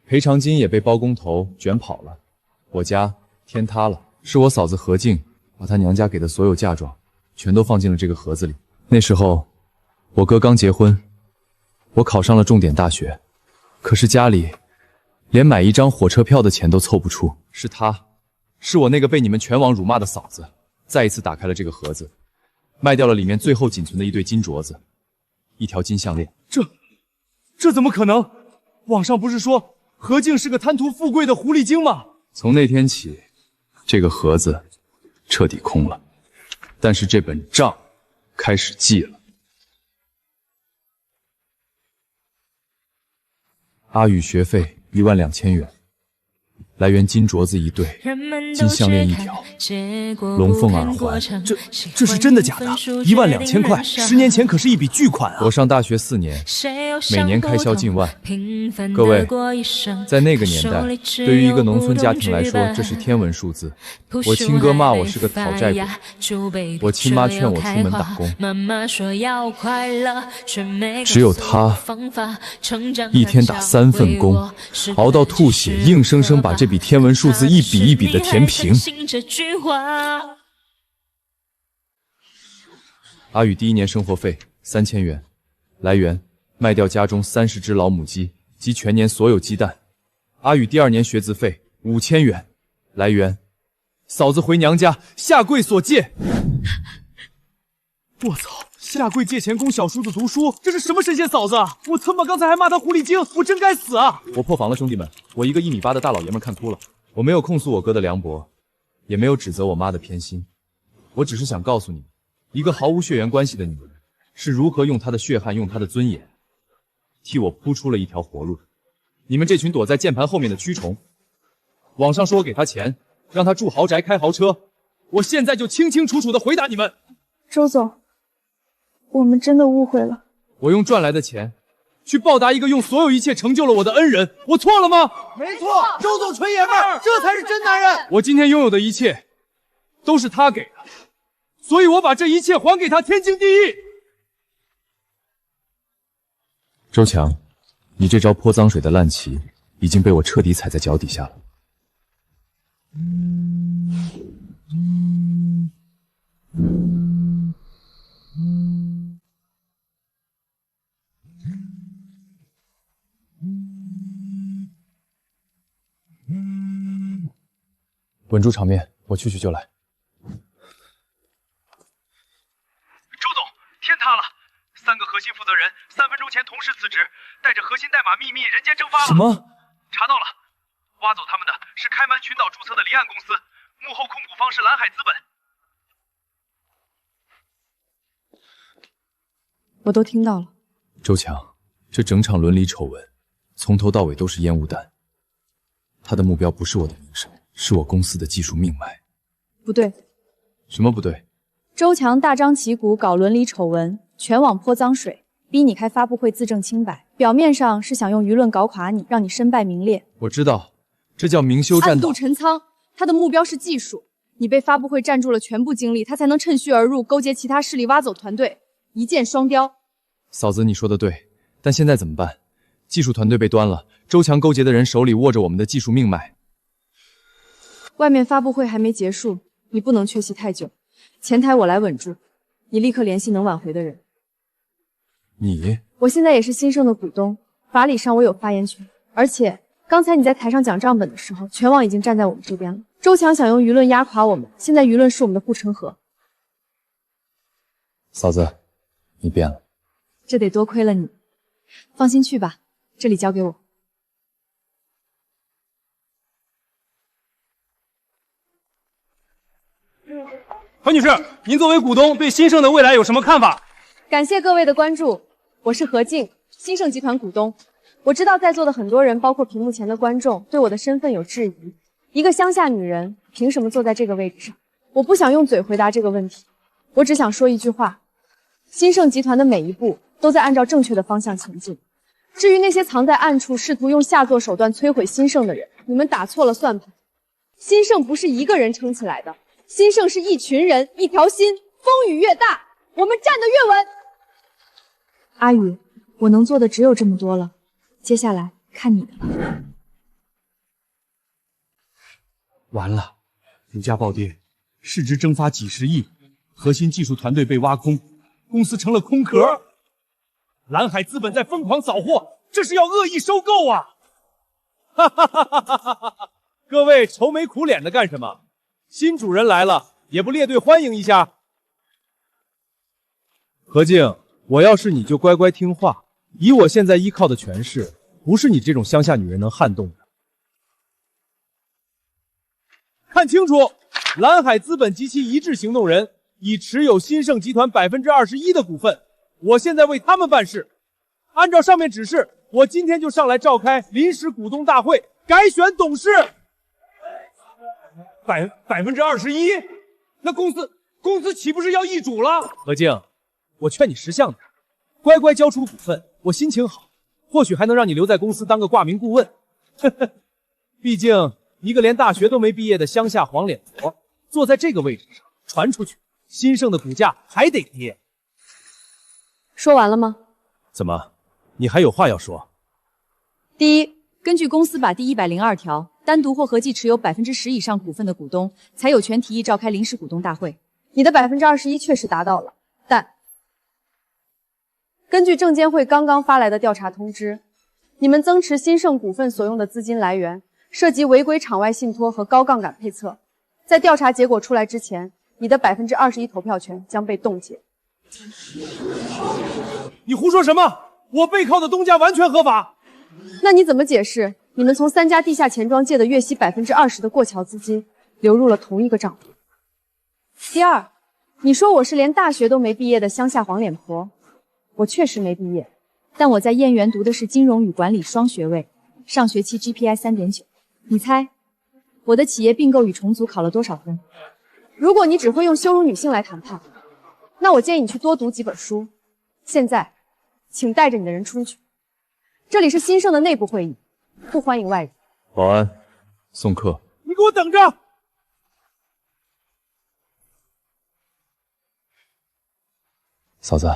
Speaker 1: 赔偿金也被包工头卷跑了，我家天塌了。是我嫂子何静把她娘家给的所有嫁妆，全都放进了这个盒子里。那时候，我哥刚结婚，我考上了重点大学，可是家里连买一张火车票的钱都凑不出。是她，是我那个被你们全网辱骂的嫂子，再一次打开了这个盒子，卖掉了里面最后仅存的一对金镯子，一条金项链。
Speaker 10: 这怎么可能？网上不是说何静是个贪图富贵的狐狸精吗？
Speaker 1: 从那天起，这个盒子彻底空了，但是这本账开始记了。阿宇学费12000元，来源金镯子一对，金项链一条，龙凤耳环。
Speaker 10: 这是真的假的？12000块，10年前可是一笔巨款啊！
Speaker 1: 我上大学4年，每年开销近万。各位，在那个年代，对于一个农村家庭来说，这是天文数字。我亲哥骂我是个讨债鬼，我亲妈劝我出门打工。只有他，一天打3份工，熬到吐血，硬生生把这笔天文数字一笔一笔的填平。阿宇第1年生活费3000元，来源卖掉家中30只老母鸡及全年所有鸡蛋。阿宇第2年学资费5000元，来源嫂子回娘家下跪所借。
Speaker 10: 我操！下跪借钱供小叔子读书，这是什么神仙嫂子啊！我他妈刚才还骂他狐狸精，我真该死啊！
Speaker 1: 我破防了，兄弟们！我一个1.8米的大老爷们看哭了。我没有控诉我哥的凉薄，也没有指责我妈的偏心，我只是想告诉你们，一个毫无血缘关系的女人是如何用她的血汗，用她的尊严，替我铺出了一条活路。你们这群躲在键盘后面的蛆虫，网上说我给她钱，让她住豪宅开豪车，我现在就清清楚楚的回答你们。
Speaker 5: 周总，我们真的误会了。
Speaker 1: 我用赚来的钱去报答一个用所有一切成就了我的恩人，我错了吗？
Speaker 10: 没错，周总纯爷们儿，这才是真男人。
Speaker 1: 我今天拥有的一切都是他给的，所以我把这一切还给他，天经地义。周强，你这招泼脏水的烂棋已经被我彻底踩在脚底下了。稳住场面，我去就来。
Speaker 2: 周总，天塌了！3个核心负责人3分钟前同时辞职，带着核心代码秘密人间蒸发了。
Speaker 1: 什么？
Speaker 2: 查到了，挖走他们的是开曼群岛注册的离岸公司，幕后控股方是蓝海资本。
Speaker 5: 我都听到了。
Speaker 1: 周强，这整场伦理丑闻，从头到尾都是烟雾弹。他的目标不是我的名声，是我公司的技术命脉。
Speaker 5: 不对。
Speaker 1: 什么不对？
Speaker 5: 周强大张旗鼓搞伦理丑闻，全网泼脏水，逼你开发布会自证清白，表面上是想用舆论搞垮你，让你身败名裂。
Speaker 1: 我知道，这叫明修栈道。
Speaker 5: 暗度陈仓，他的目标是技术。你被发布会占住了全部精力，他才能趁虚而入，勾结其他势力挖走团队，一箭双雕。
Speaker 1: 嫂子，你说的对，但现在怎么办？技术团队被端了，周强勾结的人手里握着我们的技术命脉。
Speaker 5: 外面发布会还没结束，你不能缺席太久。前台我来稳住，你立刻联系能挽回的人。
Speaker 1: 你？
Speaker 5: 我现在也是新盛的股东，法理上我有发言权，而且刚才你在台上讲账本的时候，全网已经站在我们这边了。周强想用舆论压垮我们，现在舆论是我们的护城河。
Speaker 1: 嫂子，你变了。
Speaker 5: 这得多亏了你。放心去吧，这里交给我。
Speaker 10: 何女士，您作为股东，对新盛的未来有什么看法？
Speaker 5: 感谢各位的关注，我是何静，新盛集团股东。我知道在座的很多人，包括屏幕前的观众，对我的身份有质疑。一个乡下女人，凭什么坐在这个位置上？我不想用嘴回答这个问题，我只想说一句话：新盛集团的每一步都在按照正确的方向前进。至于那些藏在暗处试图用下作手段摧毁新盛的人，你们打错了算盘。兴盛不是一个人撑起来的，兴盛是一群人，一条心。风雨越大，我们站得越稳。阿宇，我能做的只有这么多了，接下来看你的了。
Speaker 10: 完了，如家暴跌，市值蒸发几十亿，核心技术团队被挖空，公司成了空壳。蓝海资本在疯狂扫货，这是要恶意收购啊！
Speaker 3: 哈哈哈哈哈哈！各位愁眉苦脸的干什么？新主人来了，也不列队欢迎一下？何静，我要是你就乖乖听话，以我现在依靠的权势，不是你这种乡下女人能撼动的。看清楚，蓝海资本及其一致行动人已持有新盛集团21%的股份，我现在为他们办事。按照上面指示，我今天就上来召开临时股东大会，改选董事。
Speaker 10: 21%？那公司岂不是要易主了？
Speaker 3: 何静，我劝你识相点，乖乖交出股份，我心情好，或许还能让你留在公司当个挂名顾问。呵呵，毕竟一个连大学都没毕业的乡下黄脸婆，坐在这个位置上，传出去，新盛的股价还得跌。
Speaker 5: 说完了吗？
Speaker 3: 怎么，你还有话要说？
Speaker 5: 第一，根据公司法第102条，单独或合计持有10%以上股份的股东才有权提议召开临时股东大会。你的21%确实达到了，但根据证监会刚刚发来的调查通知，你们增持新盛股份所用的资金来源涉及违规场外信托和高杠杆配测，在调查结果出来之前，你的21%投票权将被冻结。
Speaker 3: 你胡说什么？我背靠的东家完全合法。
Speaker 5: 那你怎么解释你们从3家地下钱庄借的月息20%的过桥资金流入了同一个账户？第二，你说我是连大学都没毕业的乡下黄脸婆，我确实没毕业，但我在燕园读的是金融与管理双学位，上学期 GPI 3.9。你猜我的企业并购与重组考了多少分？如果你只会用羞辱女性来谈判，那我建议你去多读几本书。现在，请带着你的人出去。这里是新盛的内部会议，不欢迎外人。
Speaker 1: 保安，送客。
Speaker 3: 你给我等着！
Speaker 13: 嫂子，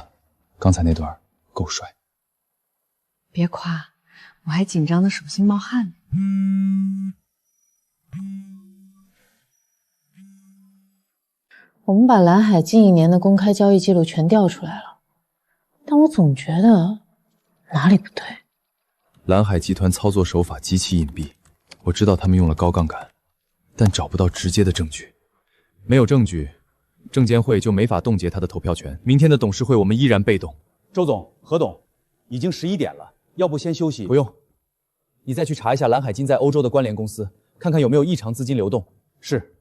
Speaker 13: 刚才那段够帅。
Speaker 4: 别夸，我还紧张的手心冒汗呢。我们把蓝海近1年的公开交易记录全调出来了，但我总觉得哪里不对。
Speaker 1: 蓝海集团操作手法极其隐蔽，我知道他们用了高杠杆，但找不到直接的证据。没有证据，证监会就没法冻结他的投票权。明天的董事会我们依然被动。
Speaker 7: 周总、何董，已经11点了，要不先休息？
Speaker 1: 不用，你再去查一下蓝海金在欧洲的关联公司，看看有没有异常资金流动。是。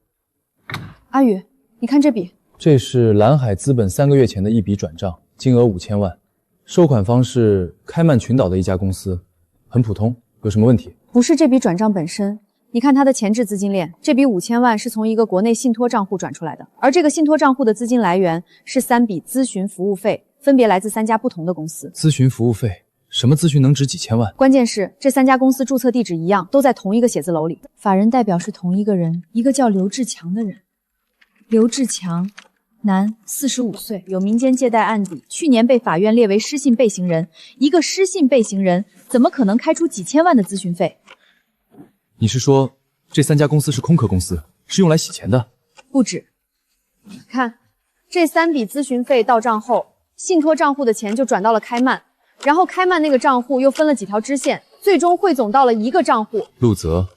Speaker 5: 阿宇，你看这笔，
Speaker 1: 这是蓝海资本3个月前的一笔转账，金额5000万，收款方是开曼群岛的一家公司，很普通，有什么问题？
Speaker 5: 不是这笔转账本身，你看它的前置资金链，这笔5000万是从一个国内信托账户转出来的，而这个信托账户的资金来源是3笔咨询服务费，分别来自3家不同的公司。
Speaker 1: 咨询服务费？什么咨询能值几千万？
Speaker 5: 关键是这3家公司注册地址一样，都在同一个写字楼里，法人代表是同一个人，一个叫刘志强的人。刘志强，男，45岁，有民间借贷案底，去年被法院列为失信被行人。一个失信被行人，怎么可能开出几千万的咨询费？
Speaker 1: 你是说这3家公司是空壳公司，是用来洗钱的？
Speaker 5: 不止，看这3笔咨询费到账后，信托账户的钱就转到了开曼，然后开曼那个账户又分了几条支线，最终汇总到了一个账户。
Speaker 1: 陆泽，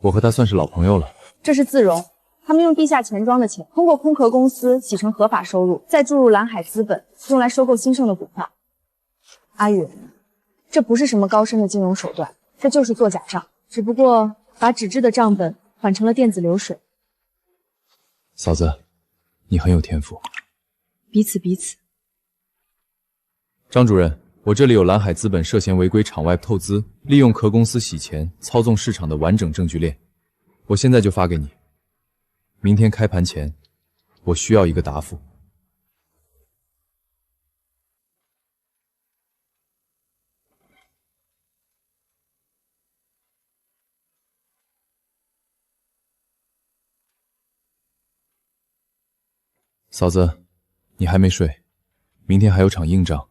Speaker 1: 我和他算是老朋友了。
Speaker 5: 这是自融。他们用地下钱庄的钱，通过空壳公司洗成合法收入，再注入蓝海资本，用来收购兴盛的股票。阿宇，这不是什么高深的金融手段，这就是做假账，只不过把纸质的账本换成了电子流水。
Speaker 1: 嫂子，你很有天赋。
Speaker 4: 彼此彼此。
Speaker 1: 张主任，我这里有蓝海资本涉嫌违规场外透资，利用壳公司洗钱、操纵市场的完整证据链，我现在就发给你。明天开盘前，我需要一个答复。嫂子，你还没睡，明天还有场硬仗。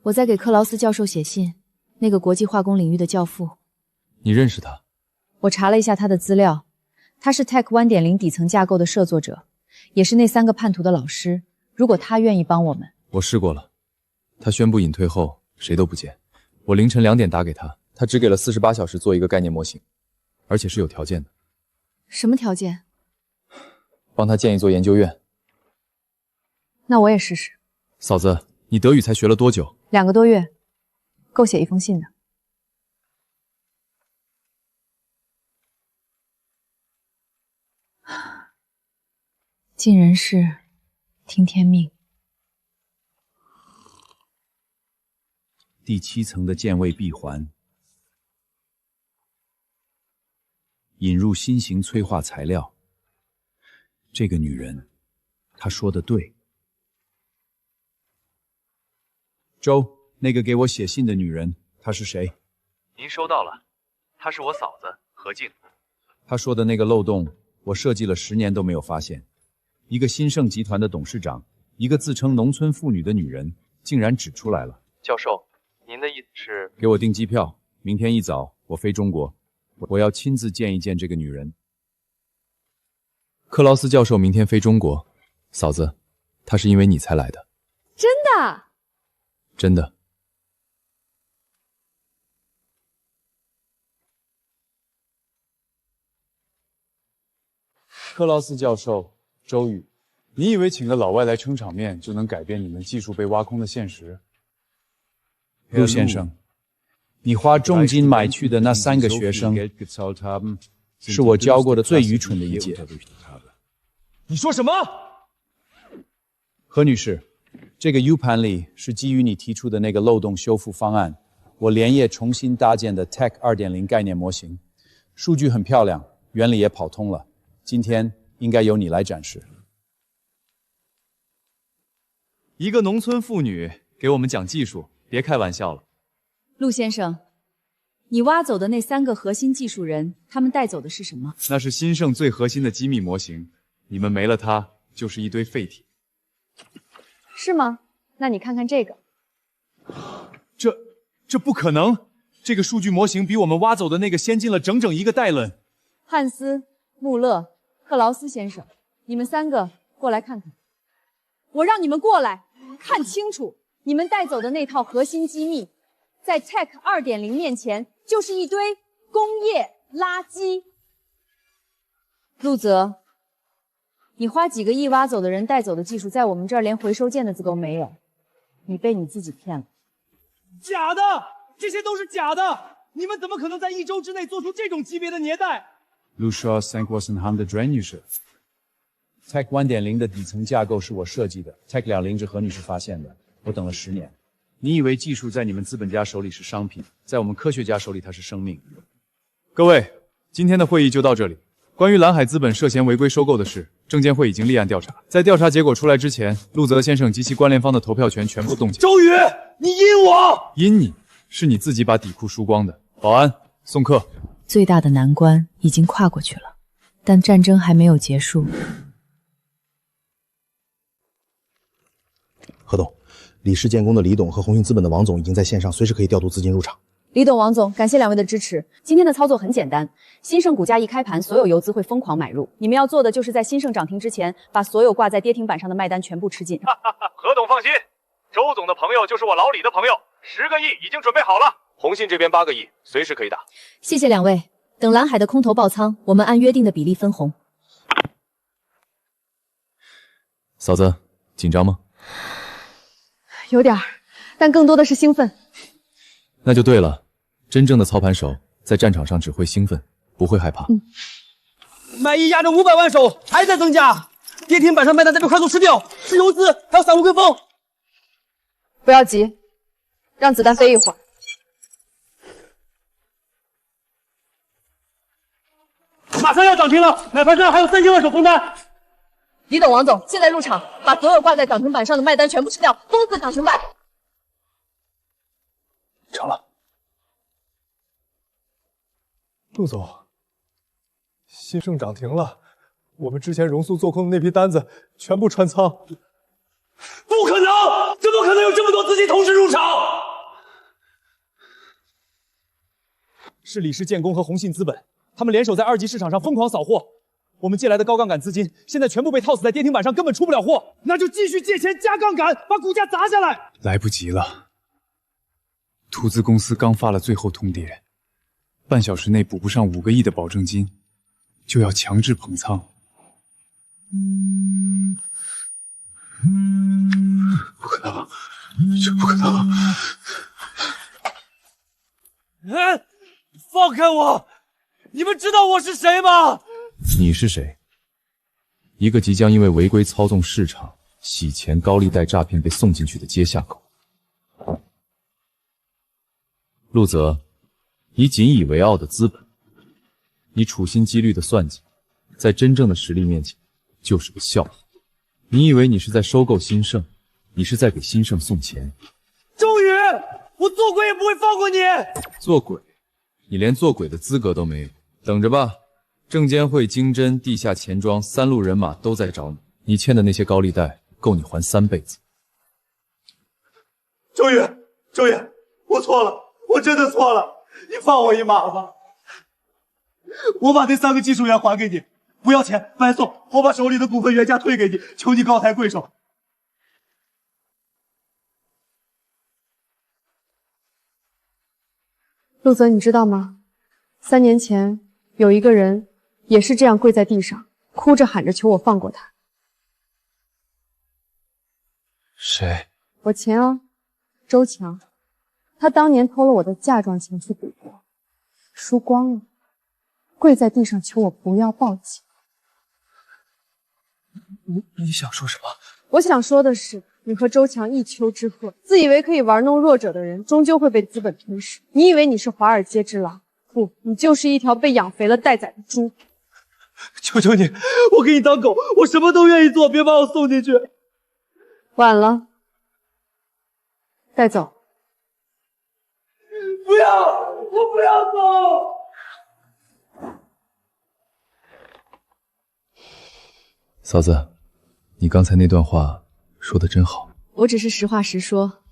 Speaker 5: 我在给克劳斯教授写信，那个国际化工领域的教父。
Speaker 1: 你认识他？
Speaker 5: 我查了一下他的资料，他是 Tech 1.0底层架构的摄作者，也是那3个叛徒的老师。如果他愿意帮我们，
Speaker 1: 我试过了，他宣布隐退后谁都不见。我凌晨2点打给他，他只给了48小时做一个概念模型，而且是有条件的。
Speaker 5: 什么条件？
Speaker 1: 帮他建一座研究院。
Speaker 5: 那我也试试。
Speaker 1: 嫂子，你德语才学了多久
Speaker 5: ？2个多月，够写一封信的。尽人事，听天命。
Speaker 13: 第7层的键位闭环，引入新型催化材料。这个女人，她说的对。周，那个给我写信的女人，她是谁？
Speaker 2: 您收到了，她是我嫂子何静。
Speaker 13: 她说的那个漏洞，我设计了10年都没有发现。一个新盛集团的董事长，一个自称农村妇女的女人，竟然指出来了。
Speaker 2: 教授，您的意思是？
Speaker 13: 给我订机票，明天一早我飞中国，我要亲自见一见这个女人。
Speaker 1: 克劳斯教授明天飞中国，嫂子，他是因为你才来的。
Speaker 5: 真的？
Speaker 1: 真的。
Speaker 15: 克劳斯教授，周宇，你以为请个老外来撑场面就能改变你们技术被挖空的现实？
Speaker 13: 陆先生，你花重金买去的那3个学生，是我教过的最愚蠢的一届。
Speaker 3: 你说什么？
Speaker 13: 何女士，这个 U 盘里是基于你提出的那个漏洞修复方案，我连夜重新搭建的 Tech 2.0概念模型，数据很漂亮，原理也跑通了。今天应该由你来展示。
Speaker 1: 一个农村妇女给我们讲技术，别开玩笑了。
Speaker 5: 陆先生，你挖走的那3个核心技术人，他们带走的是什么？
Speaker 1: 那是新盛最核心的机密模型，你们没了它，就是一堆废铁。
Speaker 5: 是吗？那你看看这个。
Speaker 1: 这不可能！这个数据模型比我们挖走的那个先进了整整1个代伦。
Speaker 5: 汉斯、穆勒、克劳斯先生，你们3个过来看看。我让你们过来看清楚，你们带走的那套核心机密，在 Tech 2.0面前就是一堆工业垃圾。陆泽，你花几个亿挖走的人带走的技术，在我们这儿连回收件的资格没有，你被你自己骗了。
Speaker 10: 假的，这些都是假的！你们怎么可能在1周之内做出这种级别的迭代
Speaker 13: ？Lucia Sankwasenham 专女士 ，Tech 1.0的底层架构是我设计的 ，Tech 2.0是何女士发现的，我等了10年。你以为技术在你们资本家手里是商品，在我们科学家手里它是生命。
Speaker 1: 各位，今天的会议就到这里。关于蓝海资本涉嫌违规收购的事，证监会已经立案调查。在调查结果出来之前，陆泽先生及其关联方的投票权全部冻结。
Speaker 10: 周宇，你阴我！
Speaker 1: 阴你是你自己把底裤输光的。保安，送客。
Speaker 5: 最大的难关已经跨过去了，但战争还没有结束。
Speaker 16: 何董，李氏建工的李董和鸿运资本的王总已经在线上，随时可以调度资金入场。
Speaker 5: 李董、王总，感谢2位的支持。今天的操作很简单，新盛股价一开盘，所有游资会疯狂买入。你们要做的就是在新盛涨停之前，把所有挂在跌停板上的卖单全部吃尽。
Speaker 2: 何董放心，周总的朋友就是我老李的朋友，10个亿已经准备好了。鸿信这边8个亿，随时可以打。
Speaker 5: 谢谢2位，等蓝海的空头爆仓，我们按约定的比例分红。
Speaker 1: 嫂子，紧张吗？
Speaker 5: 有点儿，但更多的是兴奋。
Speaker 1: 那就对了，真正的操盘手在战场上只会兴奋，不会害怕。
Speaker 10: 卖一压着500万手，还在增加，跌停板上卖单再被快速吃掉，是游资还有散户跟风。
Speaker 5: 不要急，让子弹飞一会儿。
Speaker 10: 马上要涨停了，买盘上还有3000万手封单。
Speaker 5: 李董、王总，现在入场，把所有挂在涨停板上的卖单全部吃掉，封死涨停板。
Speaker 16: 成了。
Speaker 17: 陆总，新盛涨停了，
Speaker 10: 我们之前容速做空的那批单子全部穿仓。
Speaker 8: 不可能！怎么可能有这么多资金同时入场？
Speaker 1: 是李氏建工和宏信资本，他们联手在二级市场上疯狂扫货。我们借来的高杠杆资金现在全部被套死在跌停板上，根本出不了货。那就继续借钱加杠杆，把股价砸下来。
Speaker 15: 来不及了，图资公司刚发了最后通牒，半小时内补不上5个亿的保证金，就要强制捧仓。不可能，这不可能！
Speaker 8: 哎，放开我！你们知道我是谁吗？
Speaker 1: 你是谁？一个即将因为违规操纵市场、洗钱、高利贷诈骗被送进去的阶下狗。陆泽，以锦以为傲的资本，你处心积虑的算计，在真正的实力面前就是个笑话。你以为你是在收购兴盛，你是在给兴盛送钱。
Speaker 8: 周宇，我做鬼也不会放过你！
Speaker 1: 做鬼？你连做鬼的资格都没有，等着吧。证监会、经侦、地下钱庄3路人马都在找你，你欠的那些高利贷够你还3辈子。
Speaker 10: 周宇，我错了，我真的错了，你放我一马吧。我把那3个技术员还给你，不要钱，白送，我把手里的股份原价退给你，求你高抬贵手。
Speaker 5: 陆泽，你知道吗？3年前有一个人也是这样跪在地上，哭着喊着求我放过他。
Speaker 15: 谁？
Speaker 5: 我前啊，周强，他当年偷了我的嫁妆钱去赌博，输光了，跪在地上求我不要报警。
Speaker 8: 你想说什么？
Speaker 5: 我想说的是，你和周强一丘之貉，自以为可以玩弄弱者的人，终究会被资本吞噬。你以为你是华尔街之狼，不，你就是一条被养肥了待宰的猪。
Speaker 10: 求求你，我给你当狗，我什么都愿意做，别把我送进去。
Speaker 5: 晚了，带走。
Speaker 10: 不要，我不要走。
Speaker 1: 嫂子，你刚才那段话说的真好。
Speaker 5: 我只是实话实说。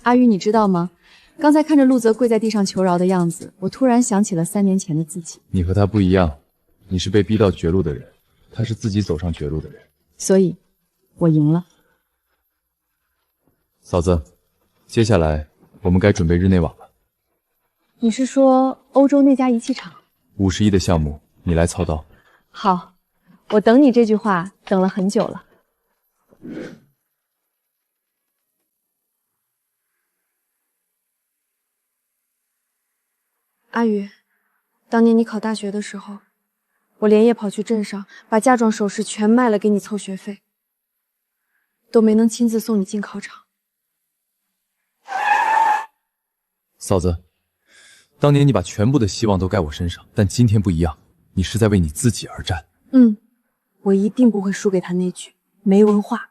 Speaker 5: 阿宇，你知道吗？刚才看着陆泽跪在地上求饶的样子，我突然想起了3年前的自己。
Speaker 1: 你和他不一样，你是被逼到绝路的人，他是自己走上绝路的人。
Speaker 5: 所以，我赢了。
Speaker 1: 嫂子，接下来我们该准备日内网了。
Speaker 5: 你是说欧洲那家仪器厂
Speaker 1: ？50亿的项目，你来操刀。
Speaker 5: 好，我等你这句话等了很久了。阿宇，当年你考大学的时候，我连夜跑去镇上，把嫁妆首饰全卖了给你凑学费，都没能亲自送你进考场。
Speaker 1: 嫂子，当年你把全部的希望都盖我身上，但今天不一样，你是在为你自己而战。
Speaker 5: 我一定不会输给他那句没文化。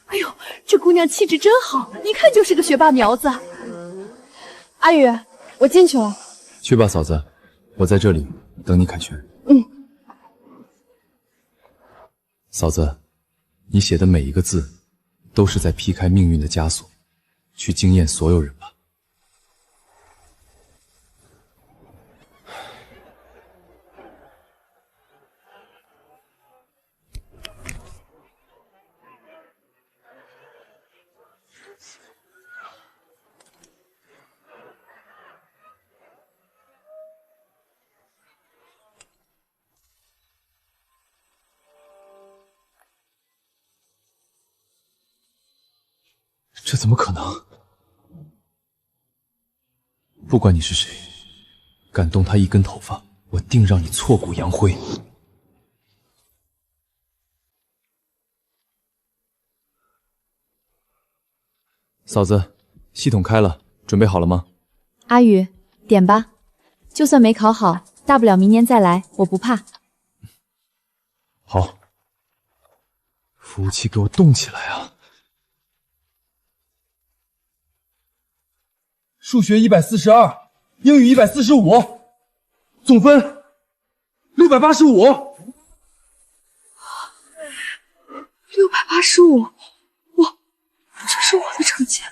Speaker 5: 哎呦，这姑娘气质真好，一看就是个学霸苗子。阿宇，我进去了。
Speaker 1: 去吧，嫂子，我在这里等你凯旋。嫂子，你写的每一个字，都是在劈开命运的枷锁，去惊艳所有人吧。这怎么可能？不管你是谁，敢动他一根头发，我定让你挫骨扬灰。嫂子，系统开了，准备好了吗？
Speaker 5: 阿宇，点吧，就算没考好，大不了明年再来，我不怕。
Speaker 1: 好，服务器给我动起来啊！
Speaker 10: 数学142，英语145，总分685。
Speaker 5: 685，这是我的成绩。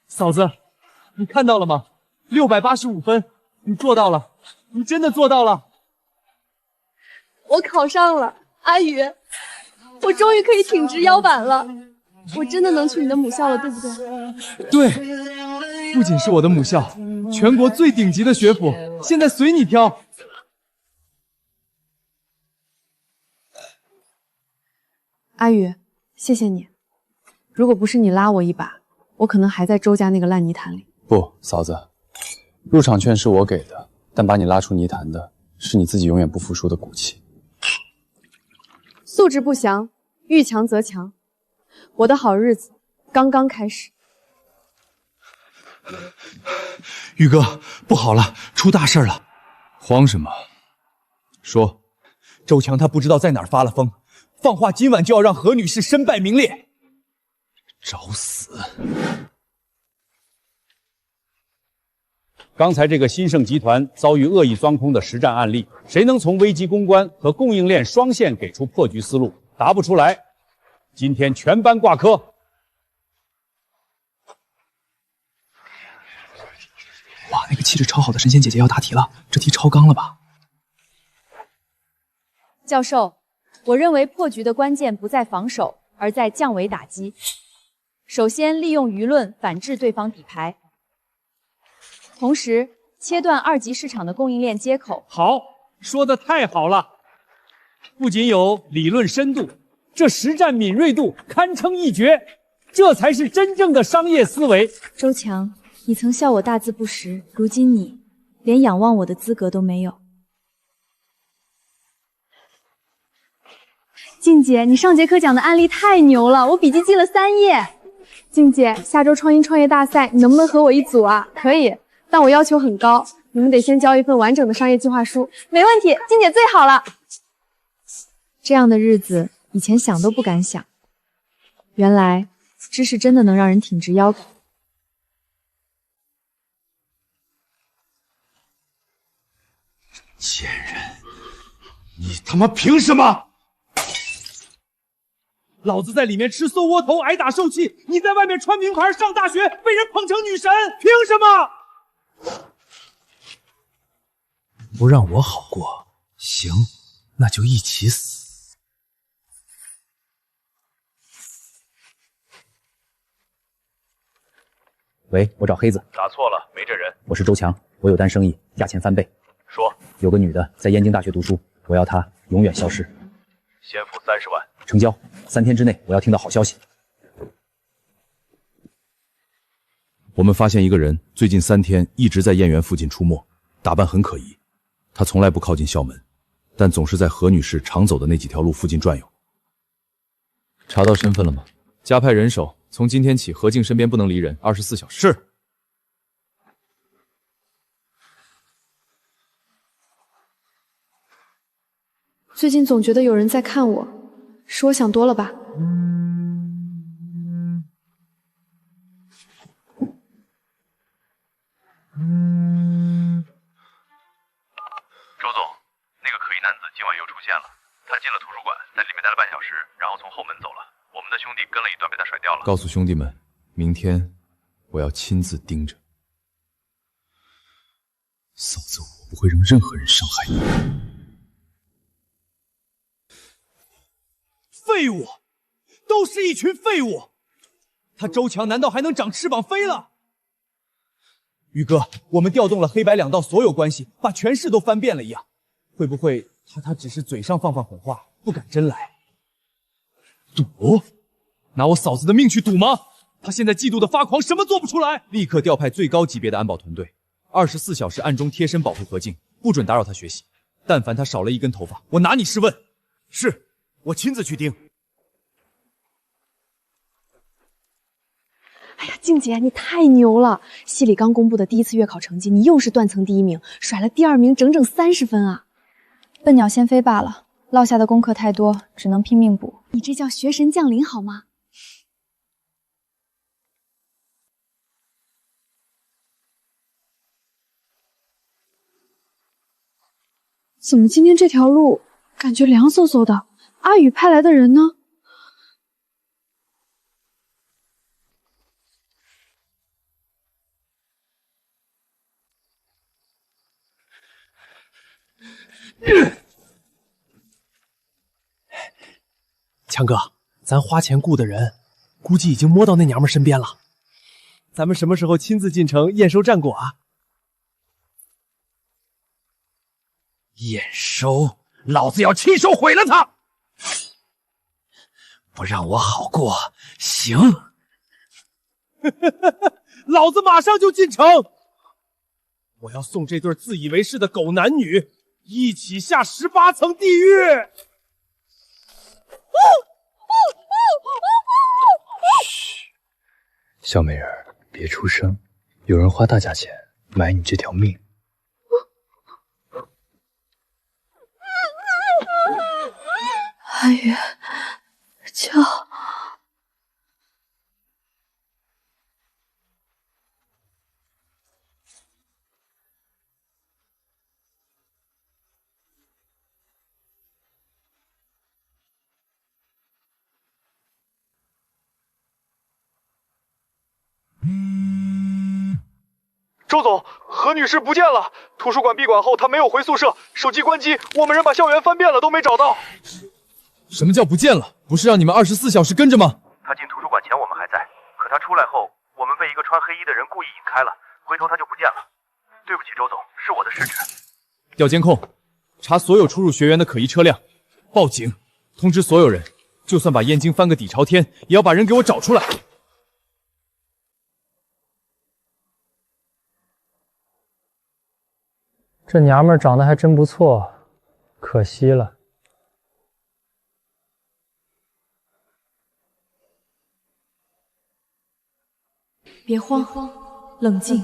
Speaker 3: 嫂子，你看到了吗？685分，你做到了，你真的做到了。
Speaker 5: 我考上了，阿宇，我终于可以挺直腰板了。我真的能去你的母校了，对不对？
Speaker 3: 对，不仅是我的母校，全国最顶级的学府，现在随你挑。
Speaker 5: 阿宇，谢谢你。如果不是你拉我一把，我可能还在周家那个烂泥潭里。
Speaker 11: 不，嫂子，入场券是我给的，但把你拉出泥潭的是你自己永远不服输的骨气。
Speaker 5: 素质不详，遇强则强。我的好日子刚刚开始。
Speaker 10: 宇哥，不好了，出大事了！
Speaker 1: 慌什么？说，
Speaker 10: 周强他不知道在哪儿发了疯，放话今晚就要让何女士身败名裂。找死！
Speaker 7: 刚才这个新盛集团遭遇恶意钻空的实战案例，谁能从危机公关和供应链双线给出破局思路？答不出来，今天全班挂科。
Speaker 1: 哇，那个气质超好的神仙姐姐要答题了，这题超纲了吧？
Speaker 5: 教授，我认为破局的关键不在防守，而在降维打击。首先，利用舆论反制对方底牌，同时切断二级市场的供应链接口。
Speaker 7: 好，说的太好了，不仅有理论深度，这实战敏锐度堪称一绝，这才是真正的商业思维。
Speaker 5: 周强，你曾笑我大字不识，如今你连仰望我的资格都没有。静姐，你上节课讲的案例太牛了，我笔记记了3页。静姐，下周创新创业大赛，你能不能和我一组啊？可以，但我要求很高，你们得先交一份完整的商业计划书。没问题，静姐最好了。这样的日子，以前想都不敢想。原来，知识真的能让人挺直腰杆。
Speaker 10: 贱人，你他妈凭什么？
Speaker 3: 老子在里面吃馊窝头挨打受气，你在外面穿名牌上大学被人捧成女神，凭什么？
Speaker 10: 不让我好过，行，那就一起死。
Speaker 17: 喂，我找黑子。
Speaker 2: 打错了，没这人。
Speaker 17: 我是周强，我有单生意，价钱翻倍。
Speaker 2: 说，
Speaker 17: 有个女的在燕京大学读书，我要她永远消失。
Speaker 2: 先付30万。
Speaker 17: 成交，3天之内我要听到好消息。
Speaker 1: 我们发现一个人最近3天一直在燕园附近出没，打扮很可疑。他从来不靠近校门，但总是在何女士常走的那几条路附近转悠。查到身份了吗？加派人手，从今天起何静身边不能离人，24小时。是。
Speaker 5: 最近总觉得有人在看我，是我想多了吧？
Speaker 2: 周总，那个可疑男子今晚又出现了。他进了图书馆，在里面待了半小时，然后从后门走了。我们的兄弟跟了一段，被他甩掉了。
Speaker 1: 告诉兄弟们，明天我要亲自盯着。嫂子，我不会让任何人伤害你。
Speaker 3: 废物，都是一群废物。他周强难道还能长翅膀飞了？宇哥，我们调动了黑白两道所有关系，把全市都翻遍了一样。会不会他只是嘴上放放狠话，不敢真来？赌？拿我嫂子的命去赌吗？他现在嫉妒的发狂，什么做不出来？
Speaker 1: 立刻调派最高级别的安保团队，24小时暗中贴身保护何静，不准打扰他学习。但凡他少了一根头发，我拿你试问。
Speaker 10: 是，我亲自去盯。
Speaker 5: 哎呀，静姐，你太牛了！系里刚公布的第1次月考成绩，你又是断层第1名，甩了第2名整整30分啊！
Speaker 18: 笨鸟先飞罢了，落下的功课太多，只能拼命补。
Speaker 5: 你这叫学神降临好吗？怎么今天这条路感觉凉飕飕的？阿宇派来的人呢？
Speaker 3: 强哥，咱花钱雇的人，估计已经摸到那娘们身边了。咱们什么时候亲自进城验收战果啊？
Speaker 8: 验收，老子要亲手毁了他！不让我好过，行。
Speaker 10: 老子马上就进城！我要送这对自以为是的狗男女一起下18层地狱！
Speaker 11: 嘘，小美人儿，别出声，有人花大价钱买你这条命。
Speaker 5: 阿宇，救！
Speaker 19: 周总，何女士不见了。图书馆闭馆后，她没有回宿舍，手机关机，我们人把校园翻遍了，都没找到。
Speaker 1: 什么叫不见了？不是让你们24小时跟着吗？
Speaker 2: 他进图书馆前我们还在，可他出来后，我们被一个穿黑衣的人故意引开了，回头他就不见了。对不起，周总，是我的失职。
Speaker 1: 调监控，查所有出入学员的可疑车辆，报警，通知所有人，就算把燕京翻个底朝天，也要把人给我找出来。
Speaker 20: 这娘们儿长得还真不错，可惜了。
Speaker 5: 别慌，冷静。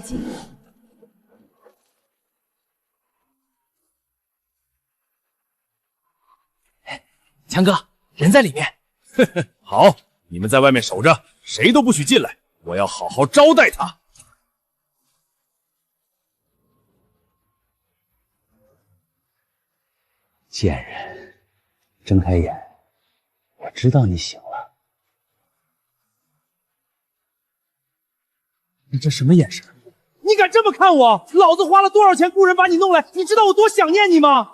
Speaker 3: 强哥，人在里面。
Speaker 1: 好，你们在外面守着，谁都不许进来，我要好好招待他。
Speaker 11: 贱人，睁开眼，我知道你醒了。
Speaker 3: 你这什么眼神？
Speaker 10: 你敢这么看我？老子花了多少钱雇人把你弄来，你知道我多想念你吗？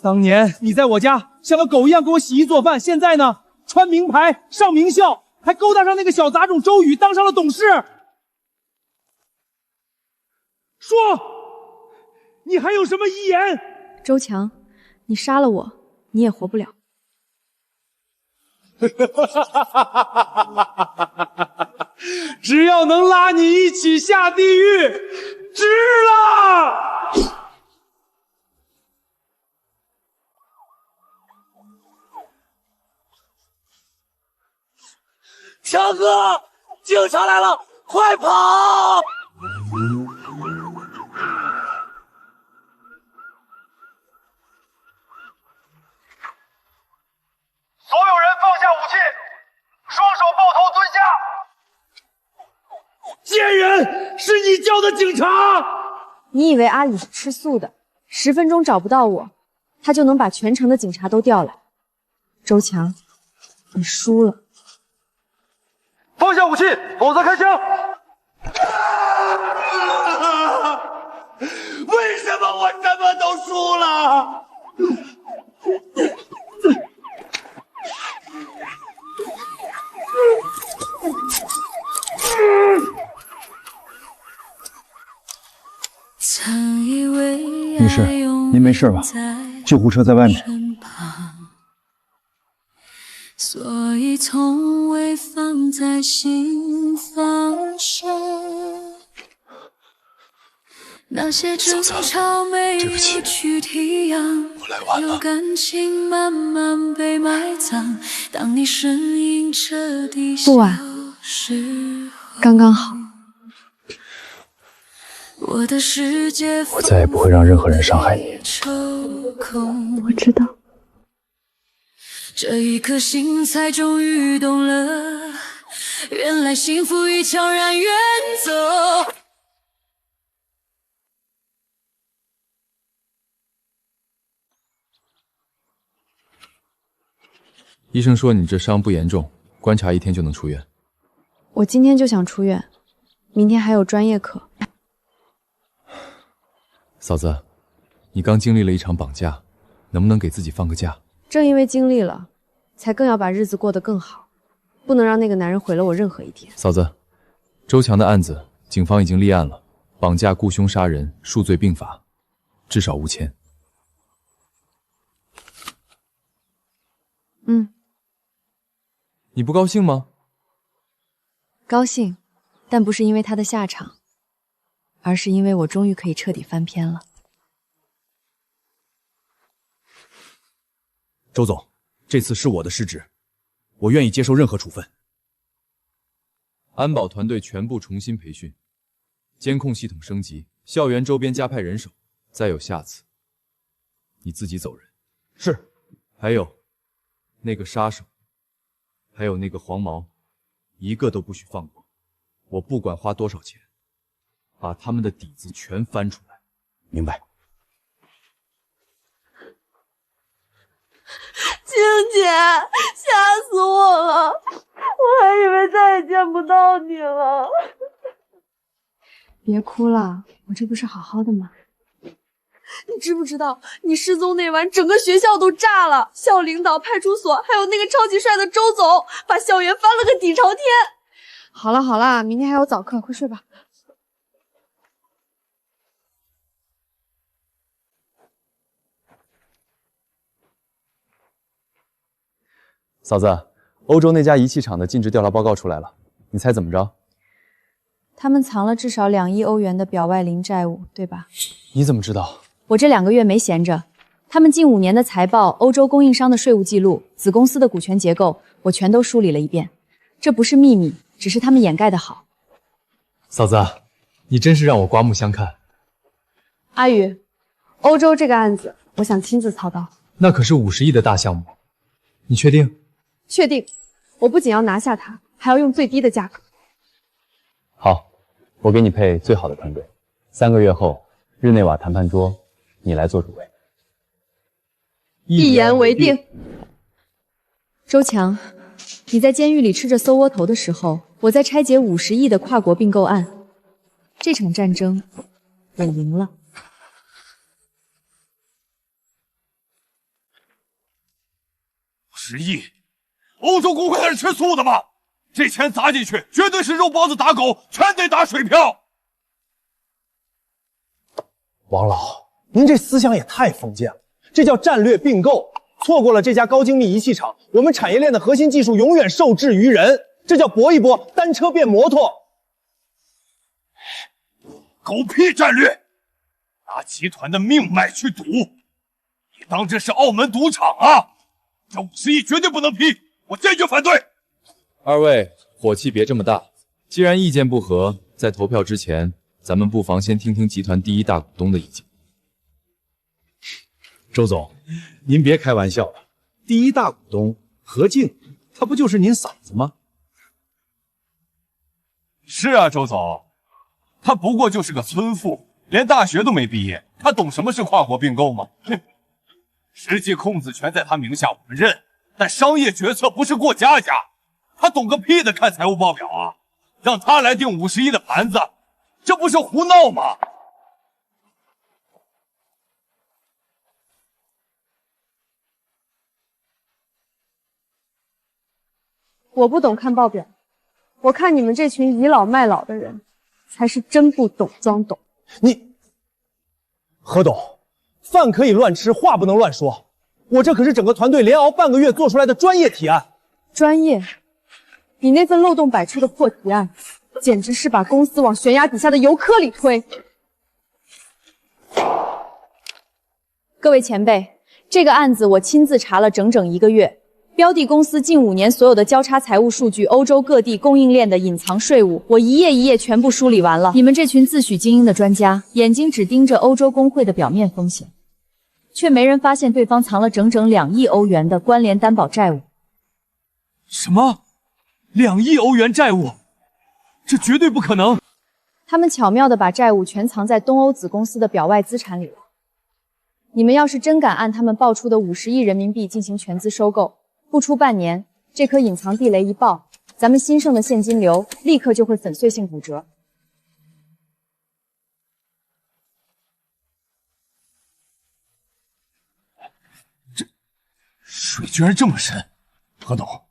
Speaker 10: 当年你在我家像个狗一样给我洗衣做饭，现在呢，穿名牌上名校，还勾搭上那个小杂种周宇，当上了董事。说，你还有什么遗言？
Speaker 5: 周强，你杀了我，你也活不了。
Speaker 10: 只要能拉你一起下地狱，值了！
Speaker 8: 强哥，警察来了，快跑！
Speaker 19: 所有人放下武器，双手抱头蹲下。
Speaker 10: 贱人，是你叫的警察？
Speaker 5: 你以为阿宇是吃素的？10分钟找不到我，他就能把全城的警察都调来。周强，你输了。
Speaker 19: 放下武器，否则开枪！
Speaker 10: 为什么我什么都输了？
Speaker 16: 女士，您没事吧？救护车在外面。
Speaker 6: 所以从未放在心放下。那些争吵没有去体谅，有感情慢慢被埋葬。当你身影彻底消失，
Speaker 5: 刚刚好。
Speaker 6: 我的世界
Speaker 11: 我再也不会让任何人伤害你。
Speaker 5: 我知道。
Speaker 6: 这一颗心才终于懂了，原来幸福已悄然远走。
Speaker 1: 医生说你这伤不严重，观察1天就能出院。
Speaker 18: 我今天就想出院，明天还有专业课。
Speaker 1: 嫂子，你刚经历了一场绑架，能不能给自己放个假？
Speaker 18: 正因为经历了，才更要把日子过得更好，不能让那个男人毁了我任何一天。
Speaker 1: 嫂子，周强的案子，警方已经立案了，绑架、雇凶杀人，数罪并罚，至少5千。你不高兴吗？
Speaker 18: 高兴，但不是因为他的下场，而是因为我终于可以彻底翻篇了。
Speaker 3: 周总，这次是我的失职，我愿意接受任何处分。
Speaker 1: 安保团队全部重新培训，监控系统升级，校园周边加派人手。再有下次，你自己走人。
Speaker 3: 是。
Speaker 1: 还有，那个杀手，还有那个黄毛，一个都不许放过。我不管花多少钱，把他们的底子全翻出来。
Speaker 3: 明白。
Speaker 4: 静姐，吓死我了！我还以为再也见不到你了。
Speaker 18: 别哭了，我这不是好好的吗？
Speaker 4: 你知不知道，你失踪那晚，整个学校都炸了，校领导、派出所，还有那个超级帅的周总，把校园翻了个底朝天。
Speaker 18: 好了好了，明天还有早课，快睡吧。
Speaker 7: 嫂子，欧洲那家仪器厂的尽职调查报告出来了，你猜怎么着？
Speaker 18: 他们藏了至少2亿欧元的表外零债务，对吧？
Speaker 7: 你怎么知道？
Speaker 18: 我这2个月没闲着，他们近5年的财报、欧洲供应商的税务记录、子公司的股权结构，我全都梳理了一遍。这不是秘密，只是他们掩盖的好。
Speaker 1: 嫂子，你真是让我刮目相看。
Speaker 18: 阿宇，欧洲这个案子，我想亲自操刀。
Speaker 1: 那可是50亿的大项目，你确定？
Speaker 18: 确定，我不仅要拿下它，还要用最低的价格。
Speaker 7: 好，我给你配最好的团队。3个月后，日内瓦谈判桌，你来做主位。
Speaker 18: 一言为定。周强，你在监狱里吃着馊窝头的时候，我在拆解50亿的跨国并购案。这场战争，我赢了。
Speaker 21: 50亿，欧洲工会还是吃素的吗？这钱砸进去，绝对是肉包子打狗，全得打水漂。
Speaker 16: 王老，您这思想也太封建了，这叫战略并购。错过了这家高精密仪器厂，我们产业链的核心技术永远受制于人，这叫搏一搏，单车变摩托。
Speaker 21: 狗屁战略！拿集团的命脉去赌，你当这是澳门赌场啊？这50亿绝对不能批，我坚决反对。
Speaker 1: 二位火气别这么大，既然意见不合，在投票之前，咱们不妨先听听集团第一大股东的意见。
Speaker 3: 周总，您别开玩笑了，第一大股东何静，他不就是您嫂子吗？
Speaker 21: 是啊，周总，他不过就是个村妇，连大学都没毕业，他懂什么是跨国并购吗？哼，实际控制权在他名下，我们认，但商业决策不是过家家，他懂个屁的看财务报表啊！让他来定50亿的盘子，这不是胡闹吗？
Speaker 18: 我不懂看报表，我看你们这群倚老卖老的人，才是真不懂装懂。
Speaker 16: 你，何董，饭可以乱吃，话不能乱说。我这可是整个团队连熬半个月做出来的专业提案。
Speaker 18: 专业？你那份漏洞百出的破提案，简直是把公司往悬崖底下的油坑里推。各位前辈，这个案子我亲自查了整整1个月。标的公司近5年所有的交叉财务数据，欧洲各地供应链的隐藏税务，我一页一页全部梳理完了。你们这群自诩精英的专家，眼睛只盯着欧洲工会的表面风险，却没人发现对方藏了整整2亿欧元的关联担保债务。
Speaker 21: 什么？2亿欧元债务？这绝对不可能！
Speaker 18: 他们巧妙地把债务全藏在东欧子公司的表外资产里了。你们要是真敢按他们报出的50亿人民币进行全资收购，不出半年，这颗隐藏地雷一爆，咱们兴盛的现金流立刻就会粉碎性骨折。
Speaker 21: 水居然这么深，何董，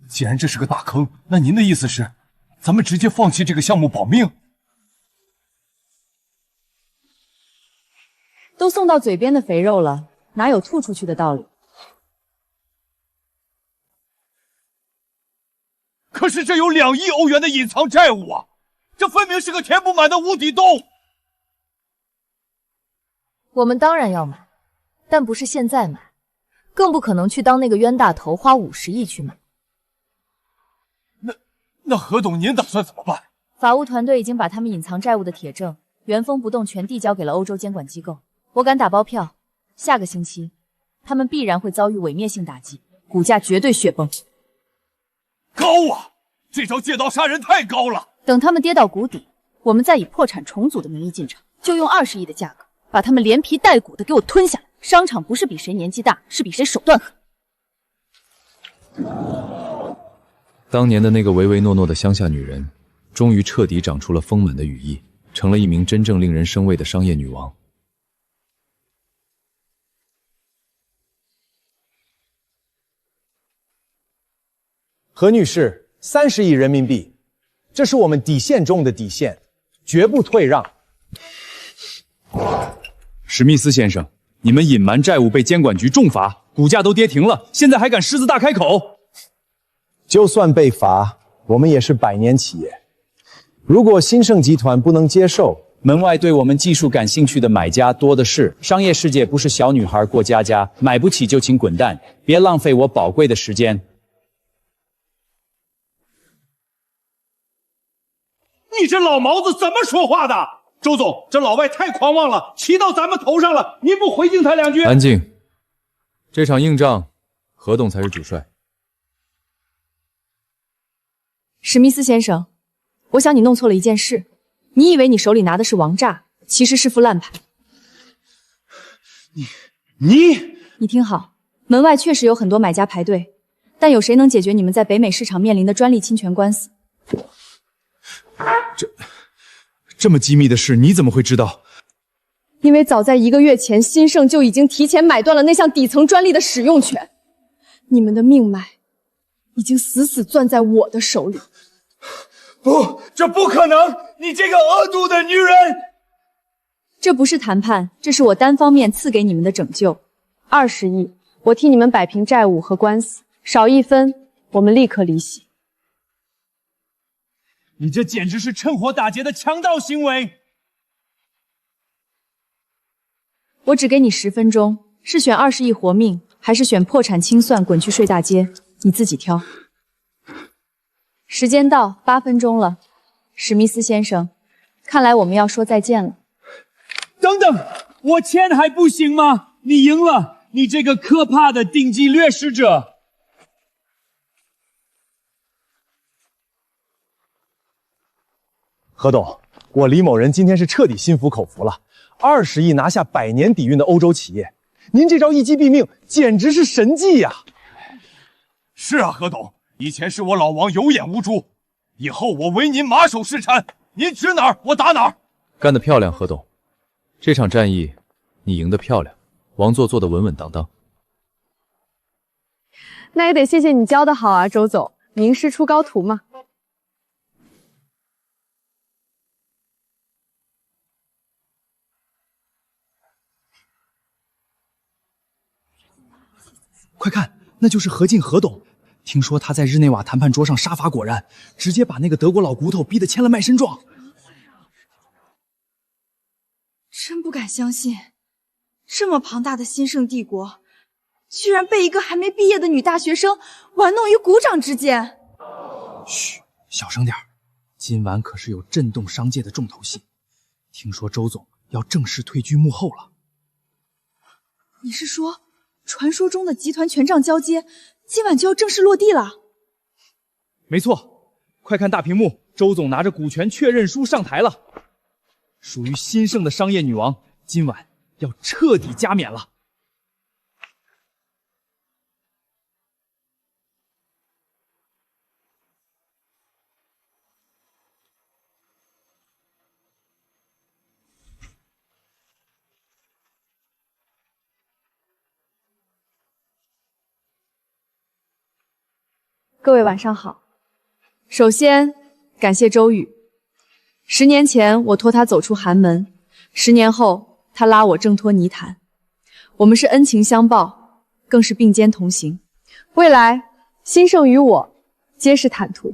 Speaker 21: 既然这是个大坑，那您的意思是，咱们直接放弃这个项目保命？
Speaker 18: 都送到嘴边的肥肉了，哪有吐出去的道理？
Speaker 21: 可是这有2亿欧元的隐藏债务啊，这分明是个填不满的无底洞。
Speaker 4: 我们当然要买，但不是现在买。更不可能去当那个冤大头，花50亿去买。
Speaker 21: 那何董您打算怎么办？
Speaker 18: 法务团队已经把他们隐藏债务的铁证原封不动全递交给了欧洲监管机构。我敢打包票，下个星期他们必然会遭遇毁灭性打击，股价绝对雪崩。
Speaker 21: 高啊！这招借刀杀人太高了。
Speaker 18: 等他们跌到谷底，我们再以破产重组的名义进场，就用20亿的价格把他们连皮带骨的给我吞下来。商场不是比谁年纪大，是比谁手段狠。
Speaker 1: 当年的那个唯唯诺诺的乡下女人，终于彻底长出了丰满的羽翼，成了一名真正令人生畏的商业女王。
Speaker 16: 何女士，30亿人民币，这是我们底线中的底线，绝不退让。
Speaker 7: 史密斯先生，你们隐瞒债务被监管局重罚，股价都跌停了，现在还敢狮子大开口？
Speaker 16: 就算被罚，我们也是100年企业。如果兴盛集团不能接受，
Speaker 7: 门外对我们技术感兴趣的买家多的是。商业世界不是小女孩过家家，买不起就请滚蛋，别浪费我宝贵的时间。
Speaker 10: 你这老毛子怎么说话的？周总，这老外太狂妄了，骑到咱们头上了，您不回敬他2句？
Speaker 1: 安静！这场硬仗，何董才是主帅。
Speaker 18: 史密斯先生，我想你弄错了一件事。你以为你手里拿的是王炸，其实是副烂牌。你听好，门外确实有很多买家排队，但有谁能解决你们在北美市场面临的专利侵权官司？
Speaker 7: 这么机密的事，你怎么会知道？
Speaker 18: 因为早在1个月前，兴盛就已经提前买断了那项底层专利的使用权。你们的命脉已经死死攥在我的手里。
Speaker 10: 不，这不可能！你这个恶毒的女人！
Speaker 18: 这不是谈判，这是我单方面赐给你们的拯救。20亿，我替你们摆平债务和官司，少1分，我们立刻离席。
Speaker 10: 你这简直是趁火打劫的强盗行为！
Speaker 18: 我只给你10分钟，是选20亿活命，还是选破产清算滚去睡大街？你自己挑。时间到，8分钟了，史密斯先生，看来我们要说再见了。
Speaker 10: 等等，我签还不行吗？你赢了，你这个可怕的顶级掠食者！
Speaker 16: 何董，我李某人今天是彻底心服口服了。20亿拿下100年底蕴的欧洲企业，您这招一击毙命，简直是神技呀！
Speaker 21: 是啊，何董，以前是我老王有眼无珠，以后我唯您马首是瞻，您指哪儿我打哪儿。
Speaker 1: 干得漂亮，何董，这场战役你赢得漂亮，王座坐得稳稳当当。
Speaker 5: 那也得谢谢你教得好啊，周总，名师出高徒嘛。
Speaker 16: 快看，那就是何进何董。听说他在日内瓦谈判桌上杀伐果然，直接把那个德国老骨头逼得签了卖身状。
Speaker 5: 真不敢相信，这么庞大的兴盛帝国，居然被一个还没毕业的女大学生玩弄于股掌之间。
Speaker 16: 嘘，小声点，今晚可是有震动商界的重头戏。听说周总要正式退居幕后了。
Speaker 5: 你是说？传说中的集团权杖交接，今晚就要正式落地了。
Speaker 7: 没错，快看大屏幕，周总拿着股权确认书上台了。属于兴盛的商业女王，今晚要彻底加冕了。
Speaker 5: 各位晚上好。首先感谢周宇，10年前我拖他走出寒门，10年后他拉我挣脱泥潭，我们是恩情相报，更是并肩同行。未来兴盛与我皆是坦途。